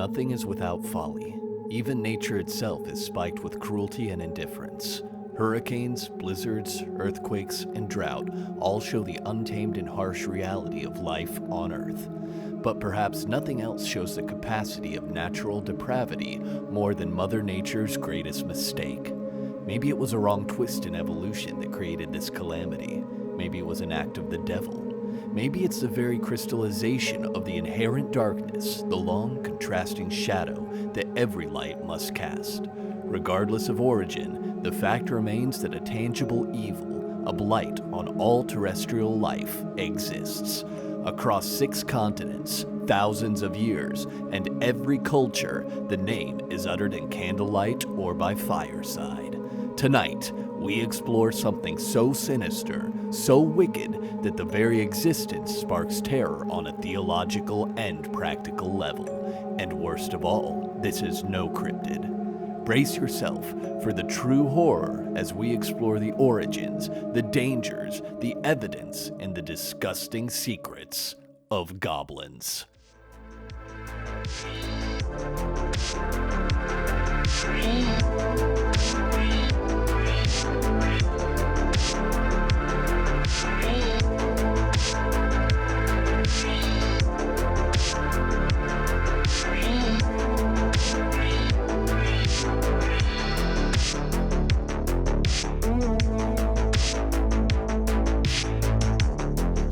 nothing is without folly. Even nature itself is spiked with cruelty and indifference. Hurricanes, blizzards, earthquakes, and drought all show the untamed and harsh reality of life on Earth. But perhaps nothing else shows the capacity of natural depravity more than Mother Nature's greatest mistake. Maybe it was a wrong twist in evolution that created this calamity. Maybe it was an act of the devil. Maybe it's the very crystallization of the inherent darkness, the long, contrasting shadow that every light must cast. Regardless of origin, the fact remains that a tangible evil, a blight on all terrestrial life, exists. Across 6 continents, thousands of years, and every culture, the name is uttered in candlelight or by fireside. Tonight, we explore something so sinister, so wicked, that the very existence sparks terror on a theological and practical level. And worst of all, this is no cryptid. Brace yourself for the true horror as we explore the origins, the dangers, the evidence, and the disgusting secrets of goblins.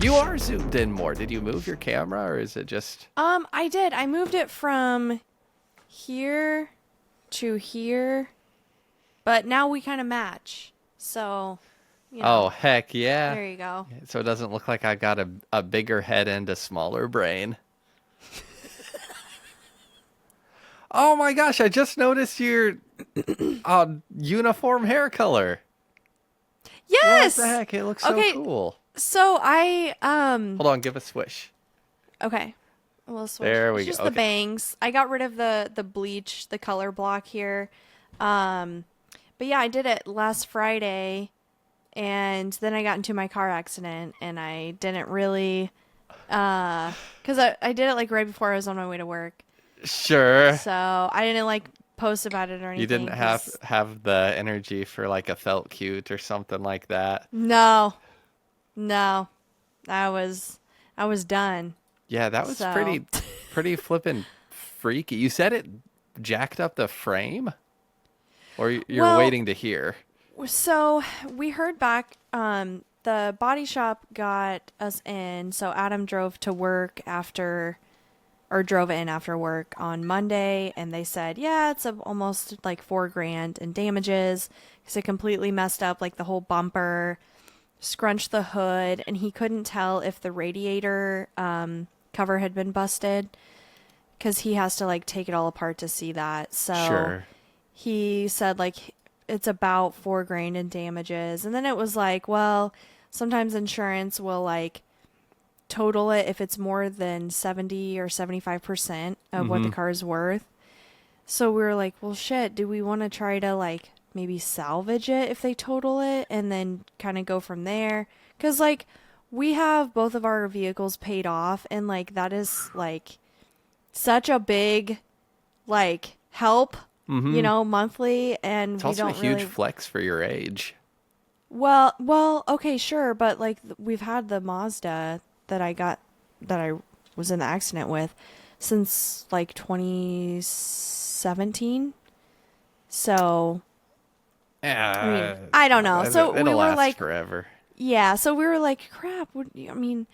You are zoomed in more. Did you move your camera, or is it just... I did. I moved it from here to here, but now we kind of match. So, you know. Oh, heck yeah. There you go. So it doesn't look like I got a bigger head and a smaller brain. Oh my gosh, I just noticed your uniform hair color. Yes! What the heck? It looks so cool. So I Hold on, give a swish. Okay. We'll switch. There we it's just go. the Okay. bangs. I got rid of the bleach, the color block here. But yeah, I did it last Friday, and then I got into my car accident, and I didn't really because I did it like right before I was on my way to work. Sure. So I didn't like post about it or anything. You didn't have the energy for like a felt cute or something like that. No. I was done. Yeah, that was So. pretty flippin' freaky. You said it jacked up the frame? Or you're Well, waiting to hear? So we heard back, the body shop got us in. So Adam drove in after work on Monday, and they said, yeah, it's almost like $4,000 in damages because it completely messed up like the whole bumper, scrunched the hood, and he couldn't tell if the radiator cover had been busted because he has to like take it all apart to see that. So Sure. he said like it's about $4,000 in damages, and then it was like, well, sometimes insurance will like total it if it's more than 70 or 75% of what the car is worth. So we were like, well, shit, do we want to try to like maybe salvage it if they total it and then kind of go from there? Because like we have both of our vehicles paid off, and like that is like such a big like help, you know, monthly, and It's we also don't a huge really... flex for your age. Well, okay, sure, but like we've had the Mazda that I was in the accident with since like 2017. So I mean, I don't know. So it'll we were last like forever. Yeah, so we were like, crap, I mean,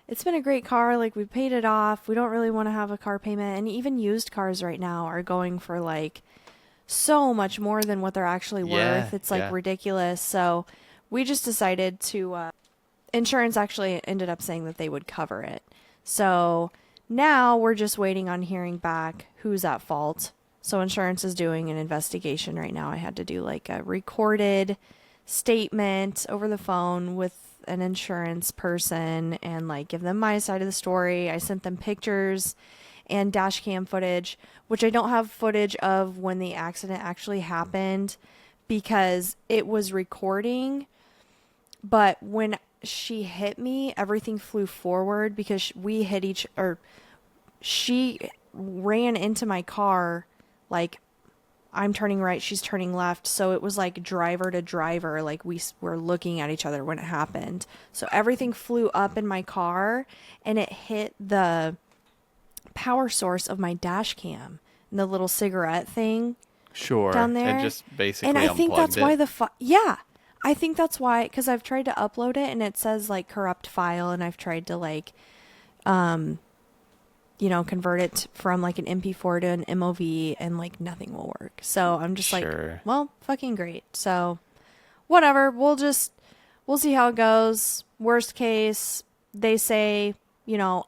it's been a great car, like we paid it off. We don't really want to have a car payment, and even used cars right now are going for like so much more than what they're actually worth. It's like ridiculous. So we just decided to insurance actually ended up saying that they would cover it. So now we're just waiting on hearing back who's at fault. So insurance is doing an investigation right now. I had to do like a recorded statement over the phone with an insurance person and like give them my side of the story. I sent them pictures and dash cam footage, which I don't have footage of when the accident actually happened because it was recording. But when she hit me, everything flew forward because she ran into my car, like I'm turning right, she's turning left. So it was like driver to driver. Like we were looking at each other when it happened. So everything flew up in my car and it hit the power source of my dash cam and the little cigarette thing. Sure. Down there. And just basically and I think that's why it. I think that's why, because I've tried to upload it and it says like corrupt file, and I've tried to like, convert it from like an MP4 to an MOV, and like nothing will work. So I'm just like, well, fucking great. So whatever, we'll see how it goes. Worst case, they say,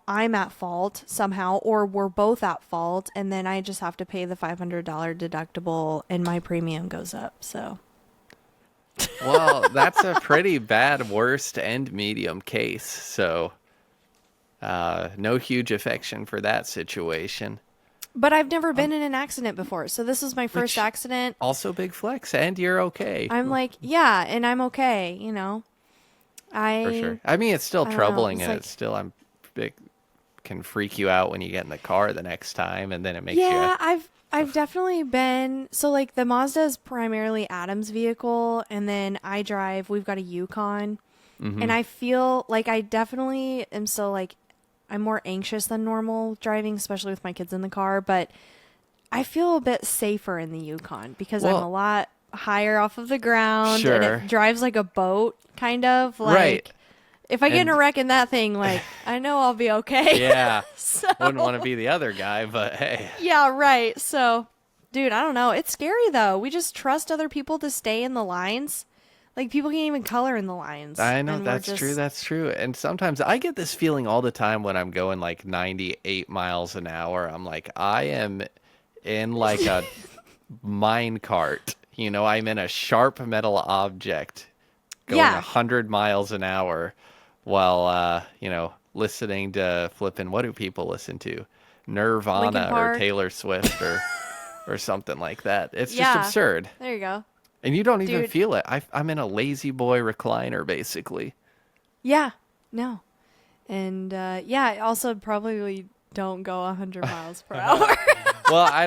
I'm at fault somehow, or we're both at fault, and then I just have to pay the $500 deductible and my premium goes up. So. Well, that's a pretty bad worst and medium case. So no huge affection for that situation. But I've never been in an accident before. So this is my first accident. Also big flex, and you're okay. I'm like, yeah, and I'm okay, For sure. I mean, it's still troubling, and like, it's still, it can freak you out when you get in the car the next time, and then it makes you... Yeah, I've definitely been... So, like, the Mazda is primarily Adam's vehicle, and then I drive... We've got a Yukon, and I feel like I definitely am still, like... I'm more anxious than normal driving, especially with my kids in the car, but I feel a bit safer in the Yukon because I'm a lot higher off of the ground, and it drives like a boat, kind of. Like, right. If I get in a wreck in that thing, like, I know I'll be okay. Yeah. Wouldn't want to be the other guy, but hey. Yeah, right. So, dude, I don't know. It's scary, though. We just trust other people to stay in the lines. Like, people can't even color in the lines. I know, that's true, that's true. And sometimes I get this feeling all the time when I'm going, like, 98 miles an hour. I'm like, I am in, like, a mine cart. I'm in a sharp metal object going 100 miles an hour. While, listening to flipping, what do people listen to? Nirvana or Taylor Swift or something like that. It's just absurd. There you go. And you don't even feel it. I'm in a lazy boy recliner, basically. Yeah. No. And, also probably don't go 100 miles per hour. Well, I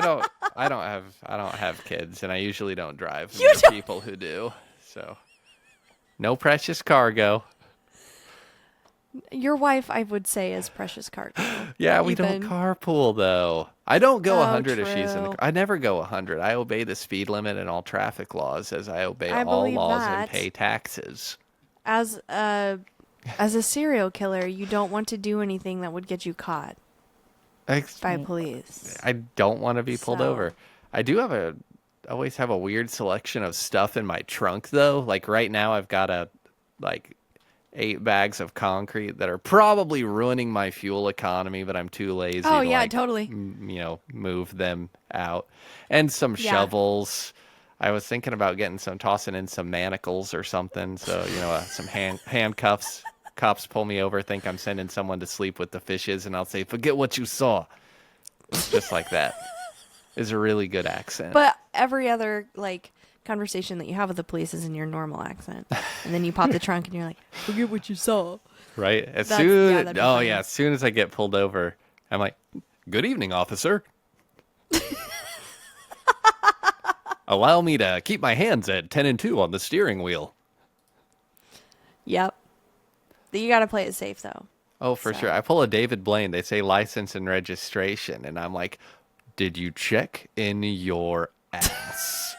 don't have kids, and I usually don't drive. People who do. So, no precious cargo. Your wife, I would say, is precious cargo. Yeah, we don't carpool, though. I don't go 100 if she's in the car. I never go 100. I obey the speed limit and all traffic laws as I obey all laws and pay taxes. As a serial killer, you don't want to do anything that would get you caught by police. I don't want to be pulled over. I do always have a weird selection of stuff in my trunk, though. Like right now, I've got 8 bags of concrete that are probably ruining my fuel economy, but I'm too lazy to totally. Move them out. And some shovels. I was thinking about tossing in some manacles or something. So, some handcuffs. Cops pull me over, think I'm sending someone to sleep with the fishes, and I'll say, forget what you saw. Just like that. Is a really good accent. But every other, conversation that you have with the police is in your normal accent, and then you pop the trunk and you're like, forget what you saw, right? As soon as I get pulled over, I'm like, good evening, officer. Allow me to keep my hands at 10 and 2 on the steering wheel. Yep. You gotta play it safe, though. Oh, for sure. I pull a David Blaine. They say license and registration, and I'm like, did you check in your ass?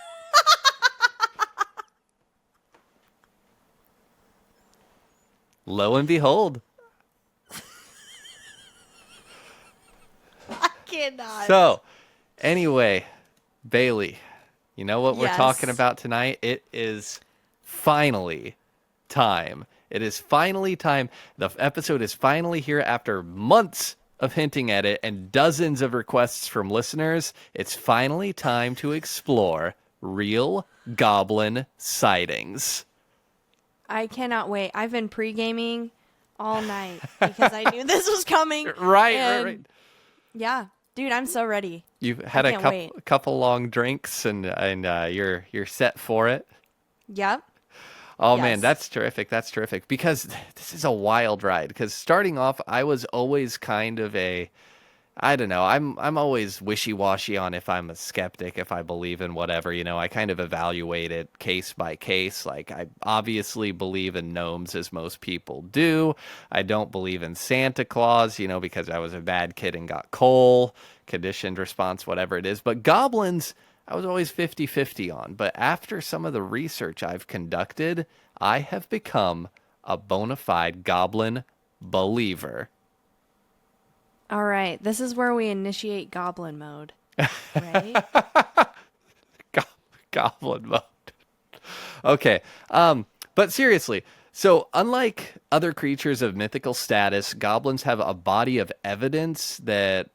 Lo and behold. I cannot. So, anyway, Bailey, you know what we're talking about tonight? It is finally time. It is finally time. The episode is finally here after months of hinting at it and dozens of requests from listeners. It's finally time to explore real goblin sightings. I cannot wait. I've been pre-gaming all night because I knew this was coming. Right. Yeah. Dude, I'm so ready. You've had a couple long drinks and you're set for it. Yep. Oh, yes. Man, that's terrific. That's terrific. Because this is a wild ride. Because starting off, I was always kind of I don't know. I'm always wishy-washy on if I'm a skeptic, if I believe in whatever, I kind of evaluate it case by case. Like I obviously believe in gnomes as most people do. I don't believe in Santa Claus, because I was a bad kid and got coal, conditioned response, whatever it is. But goblins, I was always 50-50 on. But after some of the research I've conducted, I have become a bona fide goblin believer. All right, this is where we initiate goblin mode, right? Goblin mode. Okay. But seriously, so unlike other creatures of mythical status, goblins have a body of evidence that,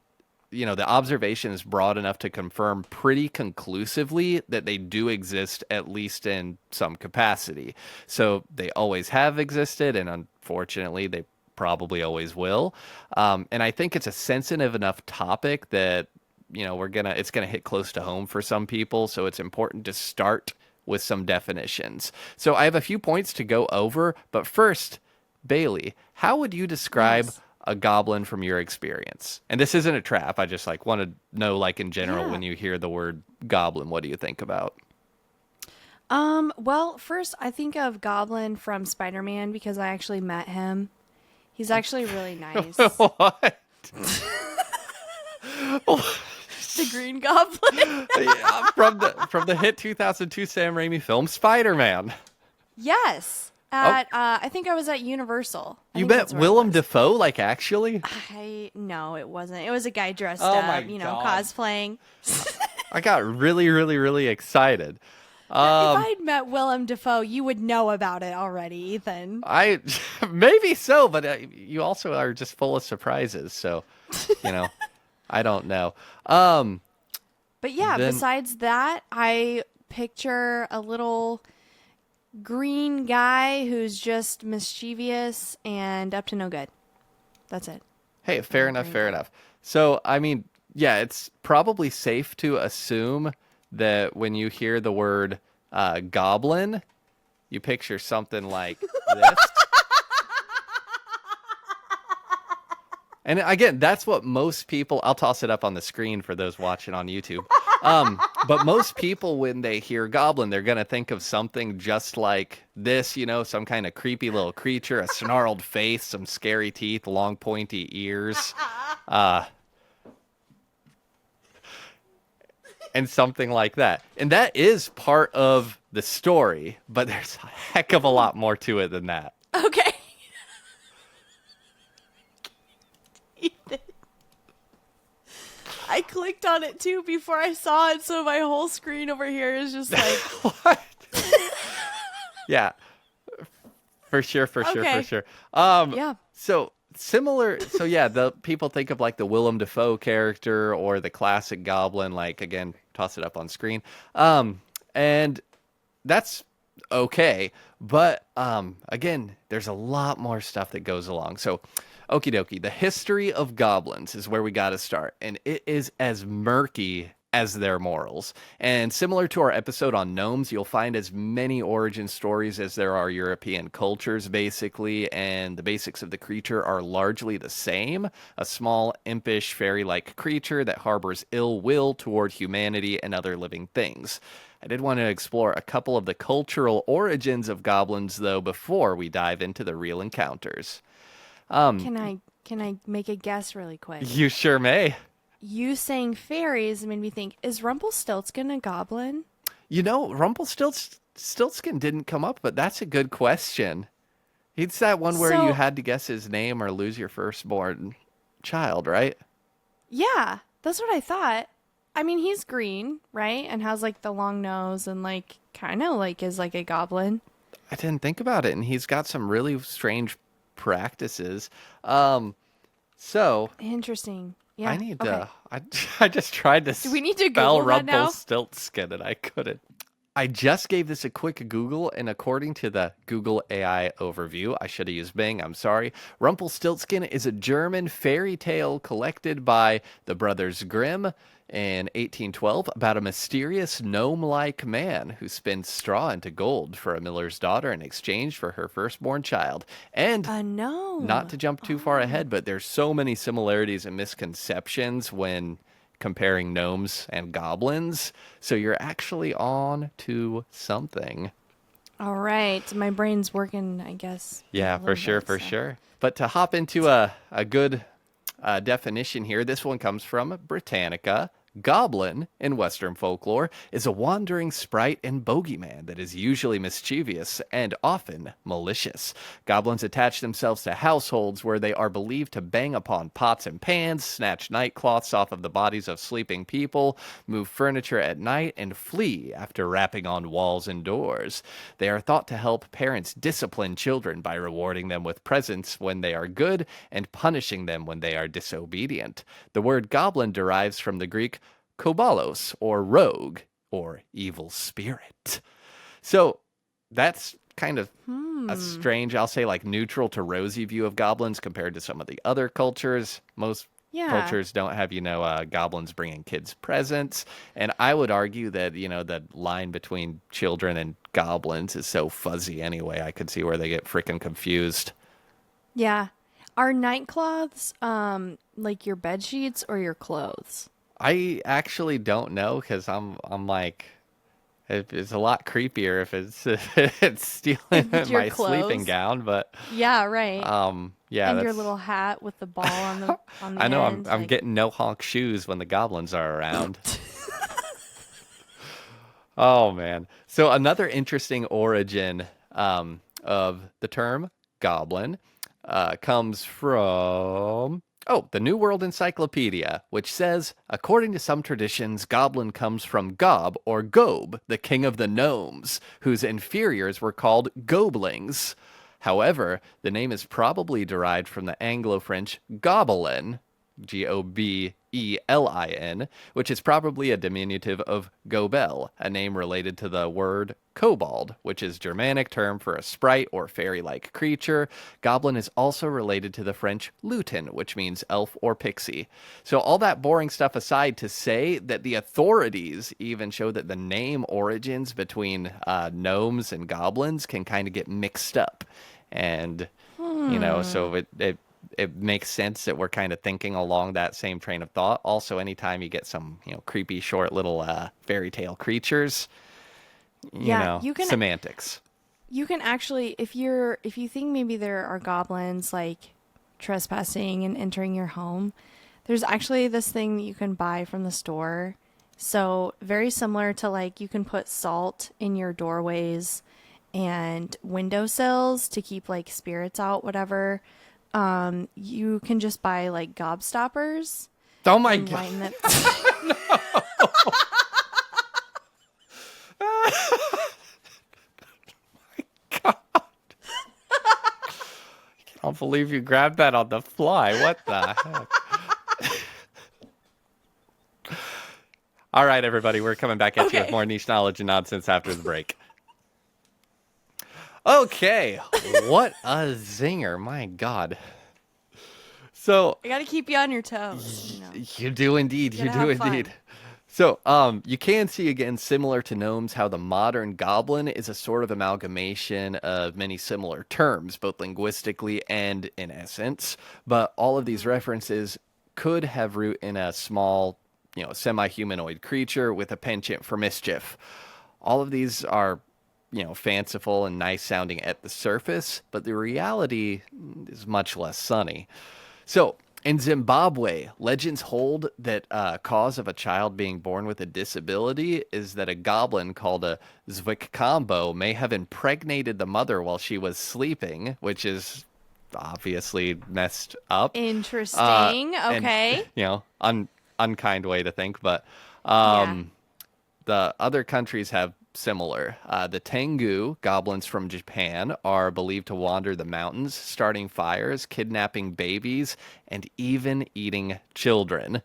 the observation is broad enough to confirm pretty conclusively that they do exist, at least in some capacity. So they always have existed, and unfortunately, they probably always will. And I think it's a sensitive enough topic that, it's gonna hit close to home for some people. So it's important to start with some definitions. So I have a few points to go over, but first, Bailey, how would you describe Yes. a goblin from your experience? And this isn't a trap. I just want to know, in general, Yeah. when you hear the word goblin, what do you think about? Well, first I think of Goblin from Spider-Man because I actually met him. He's actually really nice. What? The Green Goblin. Yeah, from the hit 2002 Sam Raimi film Spider-Man. Yes. At I think I was at Universal. I You think met that's where it Willem was. Dafoe, actually? No, it wasn't. It was a guy dressed Oh up, my God. cosplaying. I got really, really, really excited. If I'd met Willem Dafoe, you would know about it already, Ethan. I maybe so, but you also are just full of surprises. So, I don't know. But yeah, Then- besides that, I picture a little green guy who's just mischievous and up to no good. That's it. Hey, fair enough, fair enough. So, I mean, yeah, it's probably safe to assume that when you hear the word goblin, you picture something like this. And again, that's what most people, I'll toss it up on the screen for those watching on YouTube. But most people, when they hear goblin, they're going to think of something just like this, some kind of creepy little creature, a snarled face, some scary teeth, long pointy ears, and something like that. And that is part of the story, but there's a heck of a lot more to it than that. Okay. Ethan. I clicked on it too before I saw it, so my whole screen over here is just like, What? Yeah. For sure, for sure, Okay. for sure. yeah. So similar. So yeah, the people think of the Willem Dafoe character or the classic Goblin. Again, toss it up on screen. And that's okay, but again, there's a lot more stuff that goes along. So, okie dokie, the history of goblins is where we got to start, and it is as murky as their morals. And similar to our episode on gnomes, you'll find as many origin stories as there are European cultures, basically, and the basics of the creature are largely the same. A small, impish, fairy-like creature that harbors ill will toward humanity and other living things. I did want to explore a couple of the cultural origins of goblins, though, before we dive into the real encounters. Can I make a guess really quick? You sure may. You saying fairies made me think, is Rumpelstiltskin a goblin? Rumpelstiltskin didn't come up, but that's a good question. It's that one where you So- had to guess his name or lose your firstborn child, right? Yeah, that's what I thought. I mean, he's green, right? And has the long nose and kind of is like a goblin. I didn't think about it, and he's got some really strange practices. So Interesting. Yeah. I need okay. I just tried to Do we need to spell Google that now? Rumpelstiltskin and I couldn't. I just gave this a quick Google, and according to the Google AI overview, I should have used Bing, I'm sorry. Rumpelstiltskin is a German fairy tale collected by the Brothers Grimm. in 1812 about a mysterious gnome-like man who spins straw into gold for a miller's daughter in exchange for her firstborn child. And A gnome. not to jump too far ahead, but there's so many similarities and misconceptions when comparing gnomes and goblins. So you're actually on to something. All right. My brain's working, I guess. Yeah, for sure, for sure. But to hop into a good definition here, this one comes from Britannica. Goblin, in Western folklore, is a wandering sprite and bogeyman that is usually mischievous and often malicious. Goblins attach themselves to households where they are believed to bang upon pots and pans, snatch nightcloths off of the bodies of sleeping people, move furniture at night, and flee after rapping on walls and doors. They are thought to help parents discipline children by rewarding them with presents when they are good and punishing them when they are disobedient. The word goblin derives from the Greek kobalos, or rogue, or evil spirit. So that's kind of a strange, I'll say, like neutral to rosy view of goblins compared to some of the other cultures. Most cultures don't have, goblins bringing kids presents. And I would argue that, the line between children and goblins is so fuzzy anyway. I could see where they get freaking confused. Yeah. Are nightcloths like your bed sheets or your clothes? I actually don't know because I'm like, it's a lot creepier if it's stealing my sleeping gown. But yeah, right. Yeah, and your little hat with the ball on the I know end, I'm getting no honk shoes when the goblins are around. Oh man! So another interesting origin of the term goblin comes from the New World Encyclopedia, which says, according to some traditions, goblin comes from Gob or Gob, the king of the gnomes, whose inferiors were called goblins. However, the name is probably derived from the Anglo-French Goblin, Gobelin, which is probably a diminutive of Gobel, a name related to the word kobold, which is Germanic term for a sprite or fairy-like creature. Goblin is also related to the French lutin, which means elf or pixie. So all that boring stuff aside, to say that the authorities even show that the name origins between gnomes and goblins can kind of get mixed up. And, so it makes sense that we're kind of thinking along that same train of thought. Also, anytime you get some, creepy, short little fairy tale creatures, you can, semantics. You can actually, if you think maybe there are goblins like trespassing and entering your home, there's actually this thing that you can buy from the store. So very similar to like you can put salt in your doorways and windowsills to keep like spirits out, whatever. You can just buy like gobstoppers. Oh my god! No. My god! I can't believe you grabbed that on the fly. What the heck? All right, everybody, we're coming back at you with more niche knowledge and nonsense after the break. Okay, what a zinger. My God. So I got to keep you on your toes. You do indeed. You do indeed. So you can see, again, similar to gnomes, how the modern goblin is a sort of amalgamation of many similar terms, both linguistically and in essence. But all of these references could have root in a small, semi-humanoid creature with a penchant for mischief. All of these are fanciful and nice sounding at the surface, but the reality is much less sunny. So, in Zimbabwe, legends hold that cause of a child being born with a disability is that a goblin called a Zwikambo may have impregnated the mother while she was sleeping, which is obviously messed up. Interesting. Okay. And, unkind way to think, but the other countries have similar. The Tengu, goblins from Japan, are believed to wander the mountains, starting fires, kidnapping babies, and even eating children.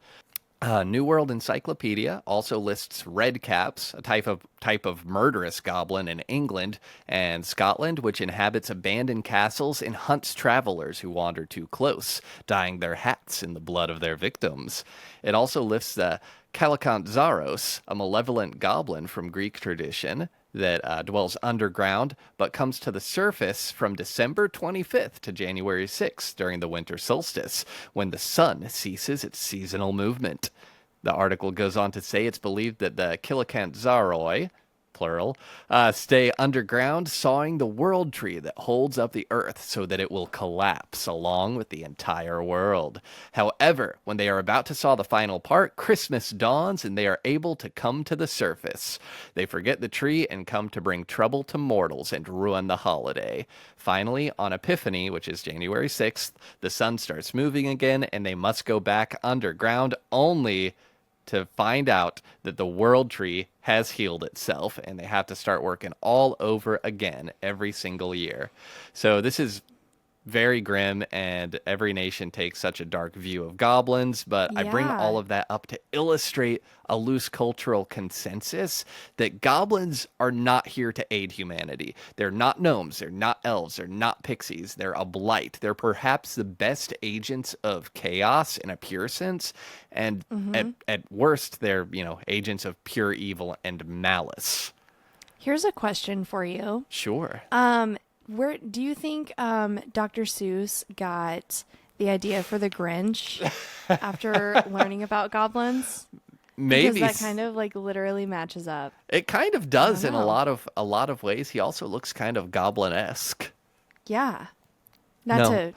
New World Encyclopedia also lists red caps, a type of type of murderous goblin in England and Scotland, which inhabits abandoned castles and hunts travelers who wander too close, dyeing their hats in the blood of their victims. It also lifts the Zaros, a malevolent goblin from Greek tradition that dwells underground but comes to the surface from December 25th to January 6th during the winter solstice, when the sun ceases its seasonal movement. The article goes on to say it's believed that the Zaroi, plural, stay underground, sawing the world tree that holds up the earth so that it will collapse along with the entire world. However, when they are about to saw the final part, Christmas dawns and they are able to come to the surface. They forget the tree and come to bring trouble to mortals and ruin the holiday. Finally, on Epiphany, which is January 6th, the sun starts moving again and they must go back underground only to find out that the world tree has healed itself and they have to start working all over again every single year. So this is very grim, and every nation takes such a dark view of goblins, but I bring all of that up to illustrate a loose cultural consensus that goblins are not here to aid humanity. They're not gnomes, they're not elves, they're not pixies, they're a blight. They're perhaps the best agents of chaos in a pure sense, and at worst, they're, agents of pure evil and malice. Here's a question for you. Sure. Where do you think Dr. Seuss got the idea for the Grinch after learning about goblins? Maybe because that kind of literally matches up. It kind of does in a lot of ways. He also looks kind of goblin-esque. Yeah. Not to,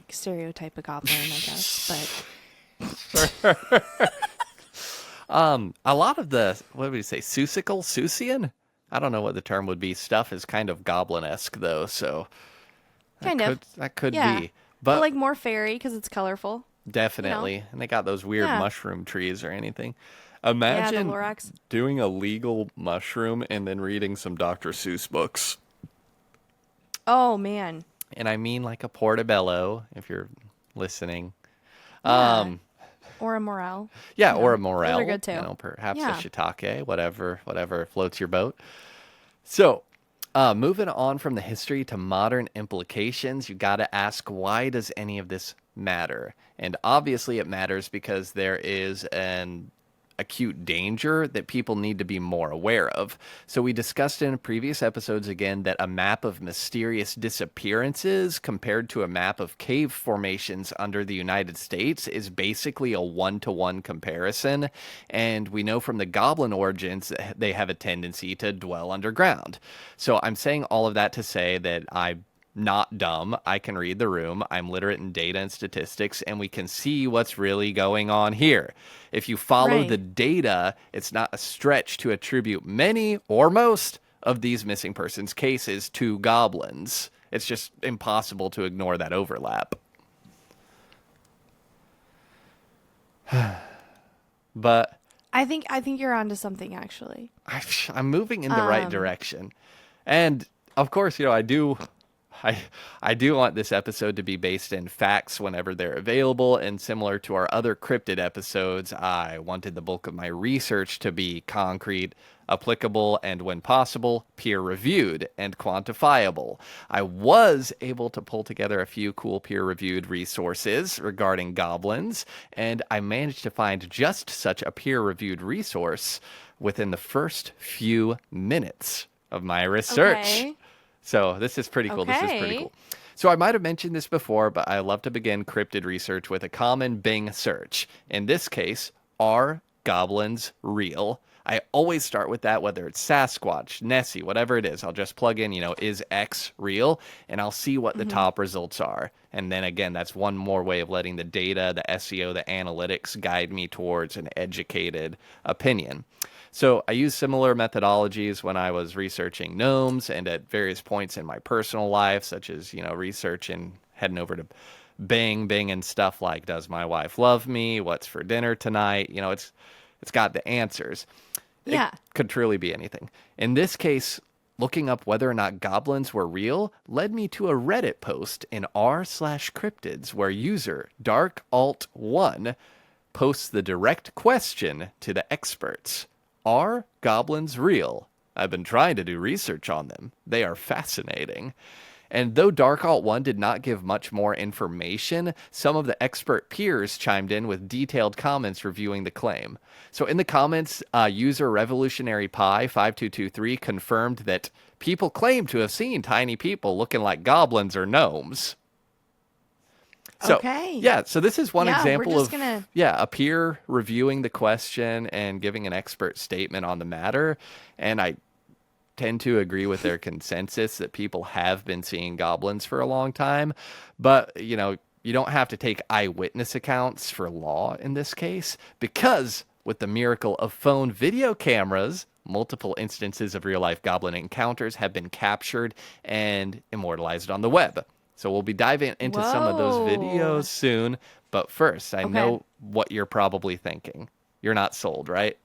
stereotype a goblin, I guess, but a lot of the, what would you say, Seussian? I don't know what the term would be. Stuff is kind of goblin-esque, though, so that could be. But more fairy because it's colorful. Definitely. And they got those weird mushroom trees or anything. Imagine doing a legal mushroom and then reading some Dr. Seuss books. Oh, man. And I mean like a portobello, if you're listening. Yeah. Or a morel. Yeah, or a morel. Those are good too. Perhaps a shiitake, whatever floats your boat. So, moving on from the history to modern implications, you got to ask, why does any of this matter? And obviously it matters because there is an acute danger that people need to be more aware of. So we discussed in previous episodes again that a map of mysterious disappearances compared to a map of cave formations under the United States is basically a one-to-one comparison. And we know from the goblin origins that they have a tendency to dwell underground. So I'm saying all of that to say that I'm not dumb. I can read the room. I'm literate in data and statistics, and we can see what's really going on here. If you follow the data, it's not a stretch to attribute many or most of these missing persons cases to goblins. It's just impossible to ignore that overlap. But I think you're onto something, actually. I'm moving in the right direction. And of course, I do want this episode to be based in facts whenever they're available, and similar to our other cryptid episodes, I wanted the bulk of my research to be concrete, applicable, and when possible, peer-reviewed and quantifiable. I was able to pull together a few cool peer-reviewed resources regarding goblins, and I managed to find just such a peer-reviewed resource within the first few minutes of my research. Okay. So this is pretty cool. Okay. This is pretty cool. So I might have mentioned this before, but I love to begin cryptid research with a common Bing search. In this case, are goblins real? I always start with that, whether it's Sasquatch, Nessie, whatever it is. I'll just plug in, is X real? And I'll see what the top results are. And then again, that's one more way of letting the data, the SEO, the analytics guide me towards an educated opinion. So I used similar methodologies when I was researching gnomes and at various points in my personal life, such as, research and heading over to Bing and stuff like, does my wife love me? What's for dinner tonight? It's got the answers. Yeah. It could truly be anything. In this case, looking up whether or not goblins were real led me to a Reddit post in r/cryptids where user DarkAlt1 posts the direct question to the experts. Are goblins real? I've been trying to do research on them. They are fascinating. And though Dark Alt 1 did not give much more information, some of the expert peers chimed in with detailed comments reviewing the claim. So in the comments, user Revolutionary Pi 5223 confirmed that people claim to have seen tiny people looking like goblins or gnomes. So, Okay. yeah, so this is one example of gonna... a peer reviewing the question and giving an expert statement on the matter. And I tend to agree with their consensus that people have been seeing goblins for a long time. But, you don't have to take eyewitness accounts for law in this case, because with the miracle of phone video cameras, multiple instances of real-life goblin encounters have been captured and immortalized on the web. So we'll be diving into some of those videos soon. But first, I know what you're probably thinking. You're not sold, right?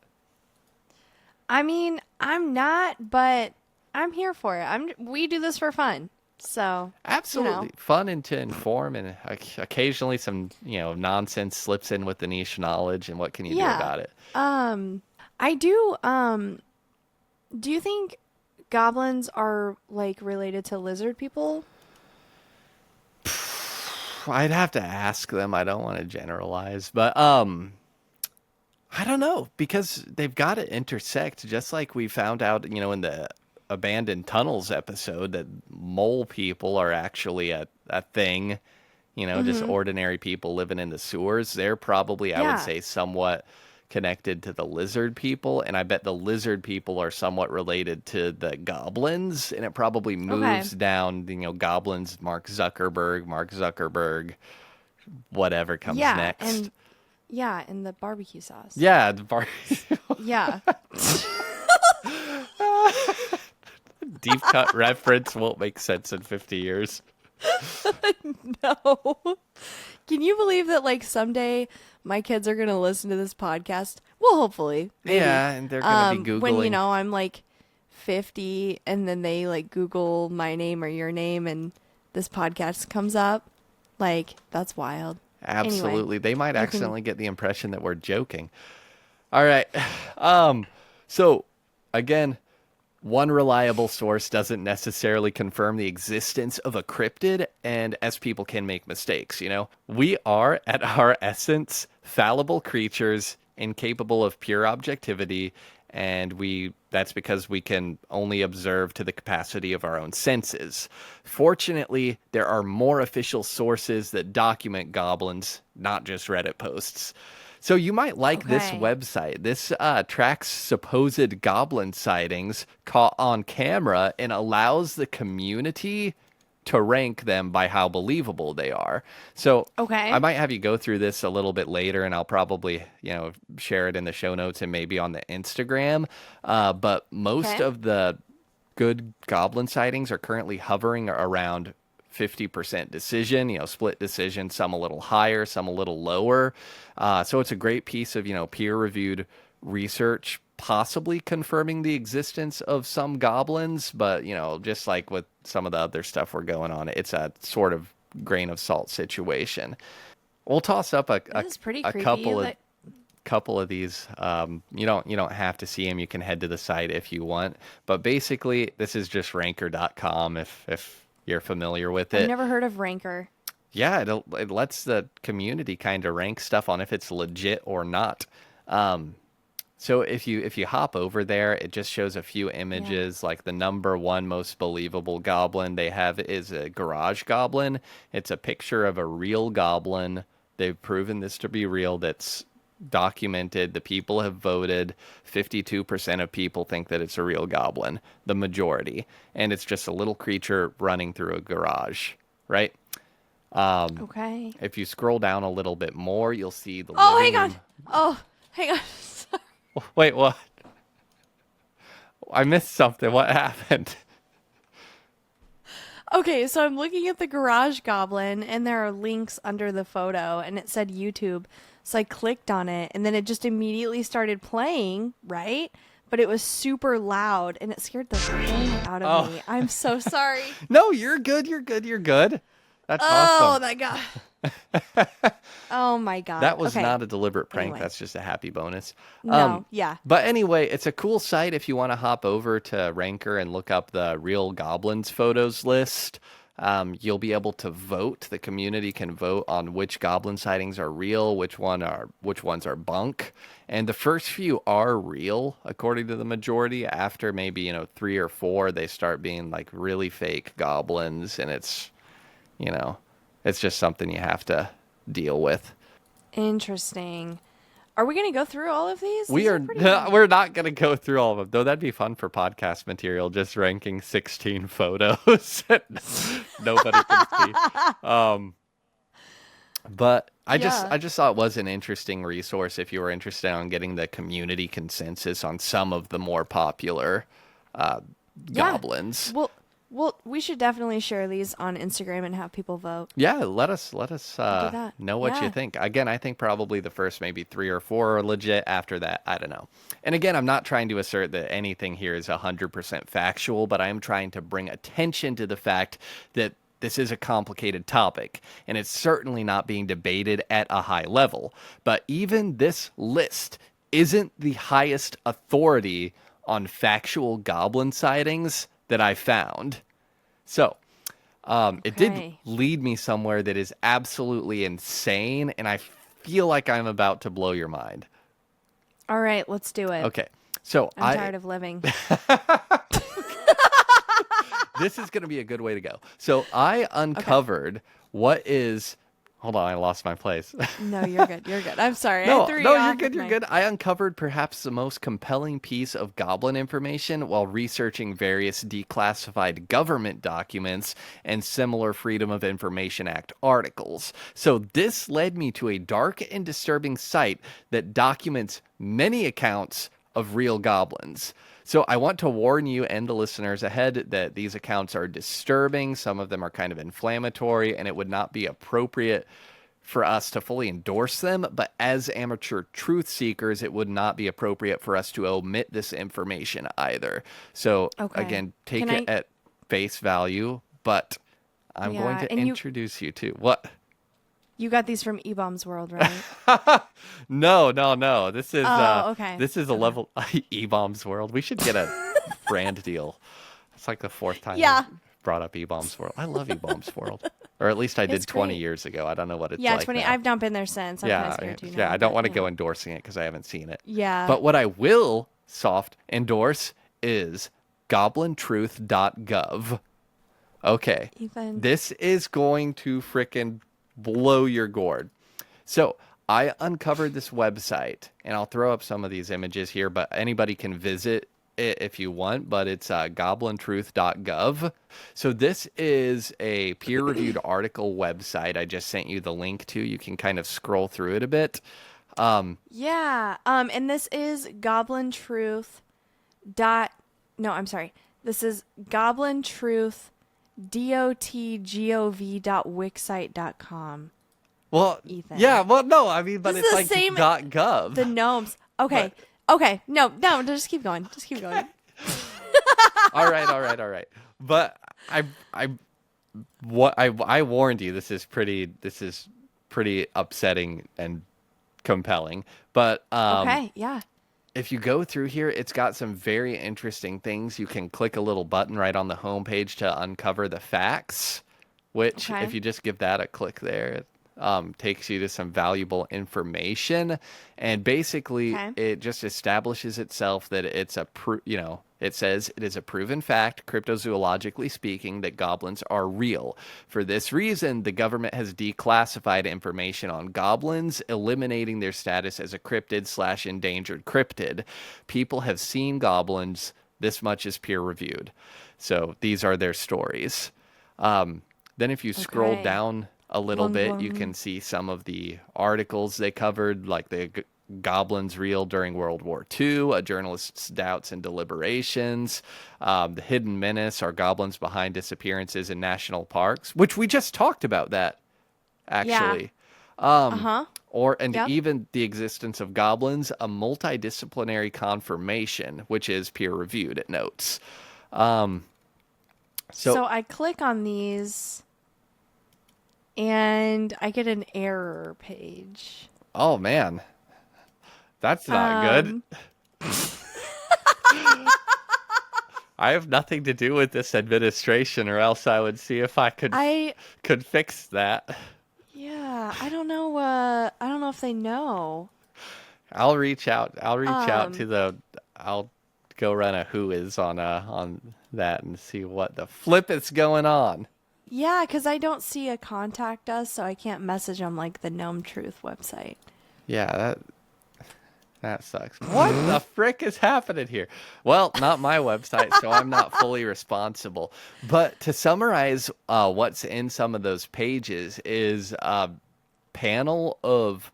I mean, I'm not, but I'm here for it. We do this for fun. So absolutely fun and to inform, and occasionally some nonsense slips in with the niche knowledge. And what can you do about it? I do. Do you think goblins are like related to lizard people? I'd have to ask them. I don't want to generalize, but I don't know, because they've got to intersect, just like we found out, in the abandoned tunnels episode, that mole people are actually a thing, just ordinary people living in the sewers. They're probably, I would say, somewhat connected to the lizard people, and I bet the lizard people are somewhat related to the goblins, and it probably moves down, goblins, Mark Zuckerberg, whatever comes next. And the barbecue sauce. Yeah, the barbecue. Yeah. Deep cut reference won't make sense in 50 years. No. Can you believe that, like, someday my kids are going to listen to this podcast? Well, hopefully. Maybe. Yeah, and they're going to be Googling. When, I'm, like, 50, and then they, like, Google my name or your name, and this podcast comes up. Like, that's wild. Absolutely. Anyway, they might accidentally get the impression that we're joking. All right. So, again, one reliable source doesn't necessarily confirm the existence of a cryptid, and as people can make mistakes, We are, at our essence, fallible creatures, incapable of pure objectivity, and that's because we can only observe to the capacity of our own senses. Fortunately, there are more official sources that document goblins, not just Reddit posts. So you might like this website. This tracks supposed goblin sightings caught on camera and allows the community to rank them by how believable they are. So I might have you go through this a little bit later, and I'll probably, share it in the show notes and maybe on the Instagram. But most of the good goblin sightings are currently hovering around 50% decision, split decision, some a little higher, some a little lower. So it's a great piece of, peer-reviewed research, possibly confirming the existence of some goblins. But, just like with some of the other stuff we're going on, it's a sort of grain of salt situation. We'll toss up a couple of these. You don't have to see them. You can head to the site if you want. But basically, this is just ranker.com if you're familiar with it. I've never heard of Ranker. Yeah, it lets the community kind of rank stuff on if it's legit or not. So if you hop over there, it just shows a few images. Like the number one most believable goblin they have is a garage goblin. It's a picture of a real goblin. They've proven this to be real. That's documented. The people have voted. 52% of people think that it's a real goblin, the majority. And it's just a little creature running through a garage, right? If you scroll down a little bit more, you'll see the hang on. Sorry. Wait, what? I missed something. What happened? Okay, so I'm looking at the garage goblin, and there are links under the photo, and it said YouTube. So I clicked on it, and then it just immediately started playing, right? But it was super loud, and it scared the thing out of me. I'm so sorry. No, you're good. That's awesome. Oh, that God. Oh my God. That was Okay. not a deliberate prank. Anyway. That's just a happy bonus. No. Yeah. But anyway, it's a cool site if you want to hop over to Ranker and look up the real Goblins photos list. You'll be able to vote. The community can vote on which goblin sightings are real, which ones are bunk. And the first few are real, according to the majority. After maybe, 3 or 4, they start being like really fake goblins, and you know, it's just something you have to deal with. Interesting. Are we going to go through all of these? We These are pretty long. we're not going to go through all of them, though. That'd be fun for podcast material, just ranking 16 photos that nobody can see. But Yeah. I just thought it was an interesting resource if you were interested on getting the community consensus on some of the more popular Yeah. goblins. Well, we should definitely share these on Instagram and have people vote. Yeah, let us that. know what you Yeah. think. Again, I think probably the first maybe 3 or 4 are legit. After that, I don't know. And again, I'm not trying to assert that anything here is 100% factual, but I am trying to bring attention to the fact that this is a complicated topic, and it's certainly not being debated at a high level. But even this list isn't the highest authority on factual goblin sightings that I found. So, it did Okay. lead me somewhere that is absolutely insane, and I feel like I'm about to blow your mind. All right, let's do it. Okay, so I'm tired of living. this is going to be a good way to go. So I uncovered what is. Hold on, I lost my place. No, you're good. You're good. I'm sorry. No, I threw no, you you're off good. with You're my- good. I uncovered perhaps the most compelling piece of goblin information while researching various declassified government documents and similar Freedom of Information Act articles. So this led me to a dark and disturbing site that documents many accounts of real goblins. So I want to warn you and the listeners ahead that these accounts are disturbing. Some of them are kind of inflammatory, and it would not be appropriate for us to fully endorse them. But as amateur truth seekers, it would not be appropriate for us to omit this information either. So Okay. again, take Can it at face value, but I'm going Yeah, to and introduce you to what? You got these from E-Bombs World, right? No. This is okay. this is a level E-Bombs World. We should get a brand deal. It's like the 4th time Yeah. we brought up E-Bombs World. I love E-Bombs World. Or at least I did It's 20 great. years ago. I don't know what it's Yeah, like 20. now. I've not been there since. I'm kind of scared to now. I don't but, want to you go know. endorsing it because I haven't seen it. Yeah. But what I will soft endorse is goblintruth.gov. Okay. Ethan. This is going to frickin' blow your gourd. So I uncovered this website, and I'll throw up some of these images here, but anybody can visit it if you want, but it's goblintruth.gov. So this is a peer-reviewed article website. I just sent you the link to. You can kind of scroll through it a bit. Yeah. And this is Goblin Truth. No, I'm sorry. This is Goblin Truth. dotgov.wixsite.com. Well, Ethan. yeah, well, no, I mean, but This it's is like the same- .gov. The gnomes. Okay. Okay. No, just keep going. Just keep going. all right. But I warned you. This is pretty upsetting and compelling. But Okay. Yeah. if you go through here, it's got some very interesting things. You can click a little button right on the homepage to uncover the facts, which Okay. if you just give that a click there, takes you to some valuable information. And basically, Okay. it just establishes itself that it's it says it is a proven fact, cryptozoologically speaking, that goblins are real. For this reason, the government has declassified information on goblins, eliminating their status as a cryptid/endangered cryptid. People have seen goblins. This much is peer-reviewed. So these are their stories. Then if you scroll Okay. down a little Lung, bit, lung. you can see some of the articles they covered, like the goblins real during World War II, a journalist's doubts and deliberations, the hidden menace, are goblins behind disappearances in national parks, which we just talked about that, actually. Uh-huh. Yep. Even the existence of goblins, a multidisciplinary confirmation, which is peer-reviewed, it notes. So I click on these and I get an error page. Oh, man. That's not good. I have nothing to do with this administration, or else I would see if I could fix that. Yeah, I don't know. I don't know if they know. I'll reach out. I'll go run a whois on that and see what the flip is going on. Yeah, because I don't see a contact us, so I can't message them like the Gnome Truth website. Yeah, that sucks. What the frick is happening here? Well, not my website, so I'm not fully responsible. But to summarize what's in some of those pages is a panel of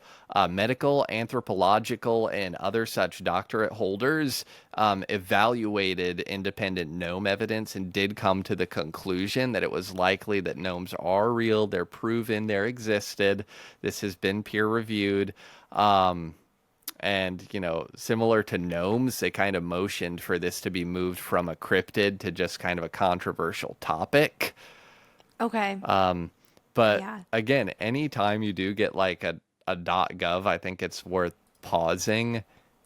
medical, anthropological, and other such doctorate holders evaluated independent gnome evidence and did come to the conclusion that it was likely that gnomes are real. They're proven, they're existed. This has been peer reviewed. And, similar to gnomes, they kind of motioned for this to be moved from a cryptid to just kind of a controversial topic. Okay. But again, anytime you do get like a .gov, I think it's worth pausing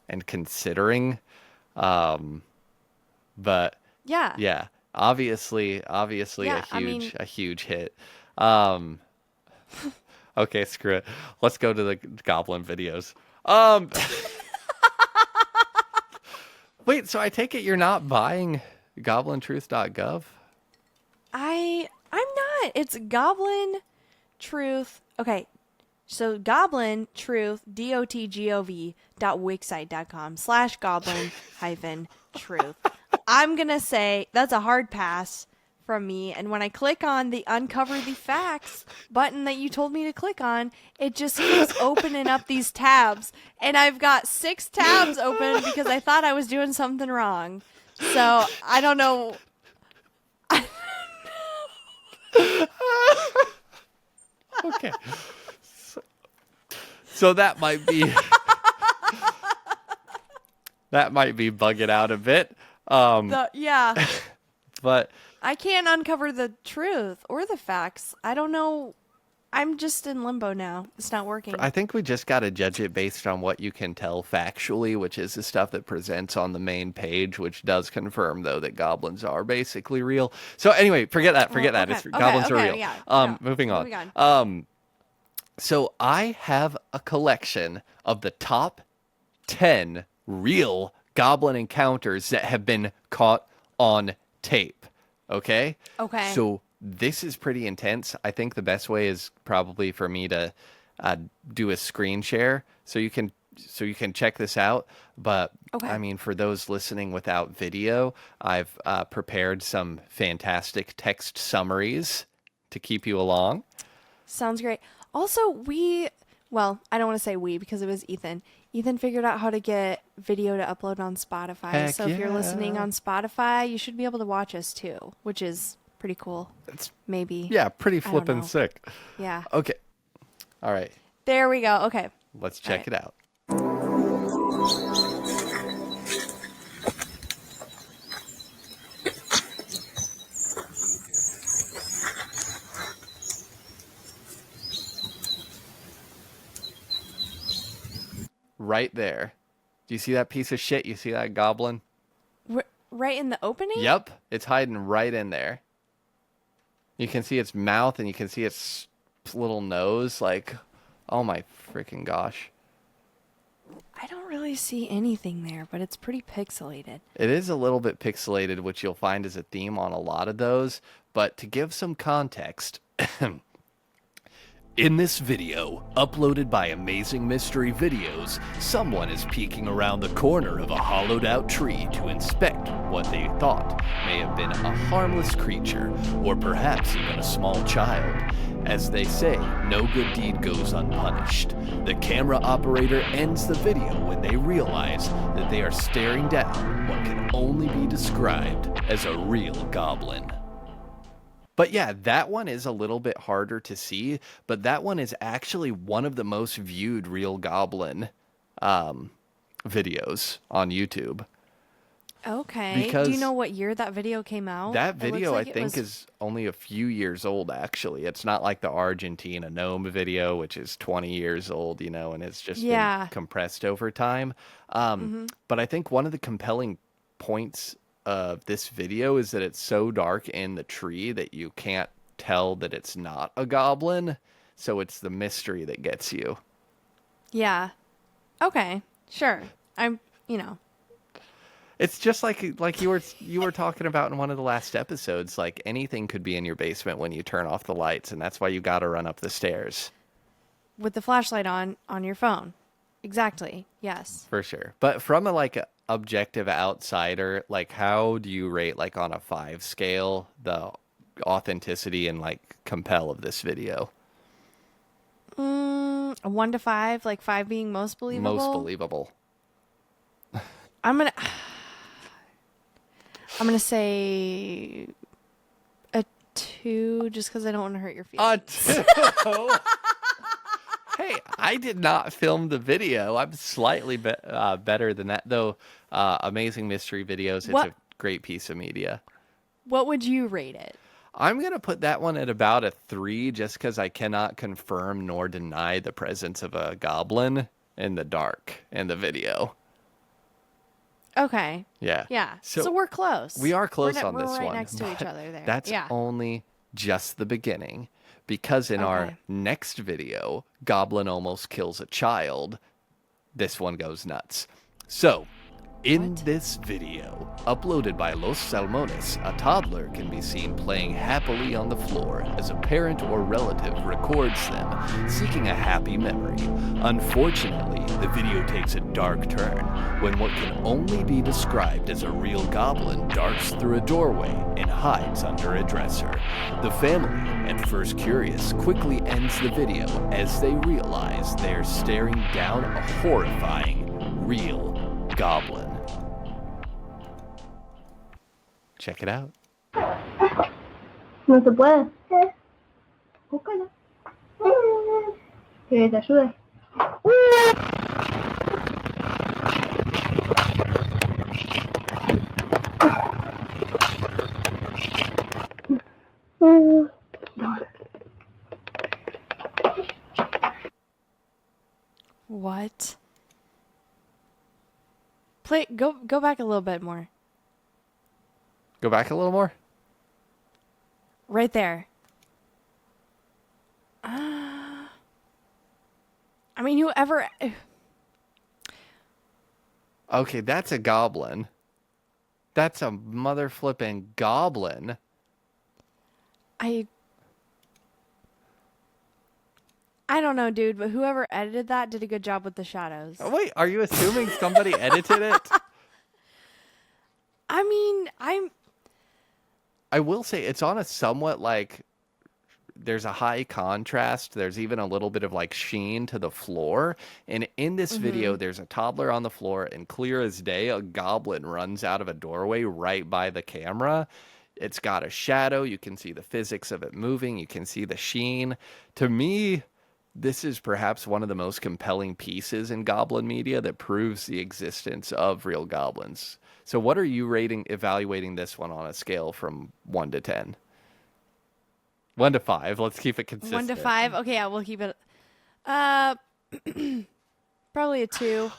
and considering. But yeah, obviously a huge hit. Okay, screw it. Let's go to the Goblin videos. Wait, so I take it you're not buying goblintruth.gov? I'm not. It's Goblin Truth. Okay. So Goblin Truth, dotgov.wixsite.com/goblin -truth. I'm going to say that's a hard pass from me. And when I click on the uncover the facts button that you told me to click on, it just keeps opening up these tabs. And I've got 6 tabs open because I thought I was doing something wrong. So I don't know. Okay. So that might be bugging out a bit. Yeah. But I can't uncover the truth or the facts. I don't know. I'm just in limbo now. It's not working. I think we just got to judge it based on what you can tell factually, which is the stuff that presents on the main page, which does confirm, though, that goblins are basically real. So anyway, forget that. Okay. Goblins are real. Yeah. Moving on. So I have a collection of the top 10 real goblin encounters that have been caught on tape. Okay? Okay. So this is pretty intense. I think the best way is probably for me to do a screen share so you can check this out. But okay. I mean, for those listening without video, I've prepared some fantastic text summaries to keep you along. Sounds great. Also, I don't want to say we because it was Ethan. Ethan figured out how to get video to upload on Spotify. Heck so if you're listening on Spotify, you should be able to watch us too, which is pretty cool. It's maybe. Yeah, pretty flippin' sick. Yeah. Okay. All right. There we go. Okay. Let's check it out. Right there. Do you see that piece of shit? You see that goblin? Right in the opening? Yep. It's hiding right in there. You can see its mouth and you can see its little nose. Like, oh my freaking gosh. I don't really see anything there, but it's pretty pixelated. It is a little bit pixelated, which you'll find is a theme on a lot of those. But to give some context... In this video, uploaded by Amazing Mystery Videos, someone is peeking around the corner of a hollowed-out tree to inspect what they thought may have been a harmless creature, or perhaps even a small child. As they say, no good deed goes unpunished. The camera operator ends the video when they realize that they are staring down what can only be described as a real goblin. But yeah, that one is a little bit harder to see, but that one is actually one of the most viewed real goblin videos on YouTube. Okay. Do Because you know what year that video came out? that It looks video, like I it think, was- is only a few years old, actually. It's not like the Argentina gnome video, which is 20 years old, and it's just been Yeah. compressed over time. But I think one of the compelling points of this video is that it's so dark in the tree that you can't tell that it's not a goblin. So it's the mystery that gets you. Yeah. Okay. Sure. It's just like you were talking about in one of the last episodes. Like anything could be in your basement when you turn off the lights, and that's why you got to run up the stairs. With the flashlight on your phone. Exactly. Yes. For sure. But from a objective outsider, like how do you rate like on a 5 scale the authenticity and like compel of this video? A 1 to 5, like 5 being most believable. Most believable. I'm gonna say a 2, just because I don't want to hurt your feelings. A 2. Hey, I did not film the video. I'm slightly better than that, though. Amazing mystery videos. It's a great piece of media. What would you rate it? I'm going to put that one at about a 3 just because I cannot confirm nor deny the presence of a goblin in the dark in the video. Okay. Yeah. Yeah. So we're close. We are close on this one. We're right one. next to each other there. That's yeah. only just the beginning. Because in our next video, Goblin almost kills a child, this one goes nuts. So, in this video, uploaded by Los Salmones, a toddler can be seen playing happily on the floor as a parent or relative records them, seeking a happy memory. Unfortunately, the video takes a dark turn when what can only be described as a real goblin darts through a doorway and hides under a dresser. The family, at first curious, quickly ends the video as they realize they're staring down a horrifying, real goblin. Check it out. No se puede. Búscala. Que te ayude. What? Go back a little bit more. Go back a little more. Right there. I mean, whoever. Okay, that's a goblin. That's a mother flipping goblin. I don't know, dude, but whoever edited that did a good job with the shadows. Oh, wait, are you assuming somebody edited it? I mean, I will say it's on a somewhat there's a high contrast. There's even a little bit of sheen to the floor. And in this video, there's a toddler on the floor, and clear as day, a goblin runs out of a doorway right by the camera. It's got a shadow. You can see the physics of it moving. You can see the sheen. To me, this is perhaps one of the most compelling pieces in goblin media that proves the existence of real goblins. So what are you evaluating this one on a scale from 1 to 10? 1 to 5. Let's keep it consistent. 1 to 5. Okay, yeah, we'll keep it. Probably a 2.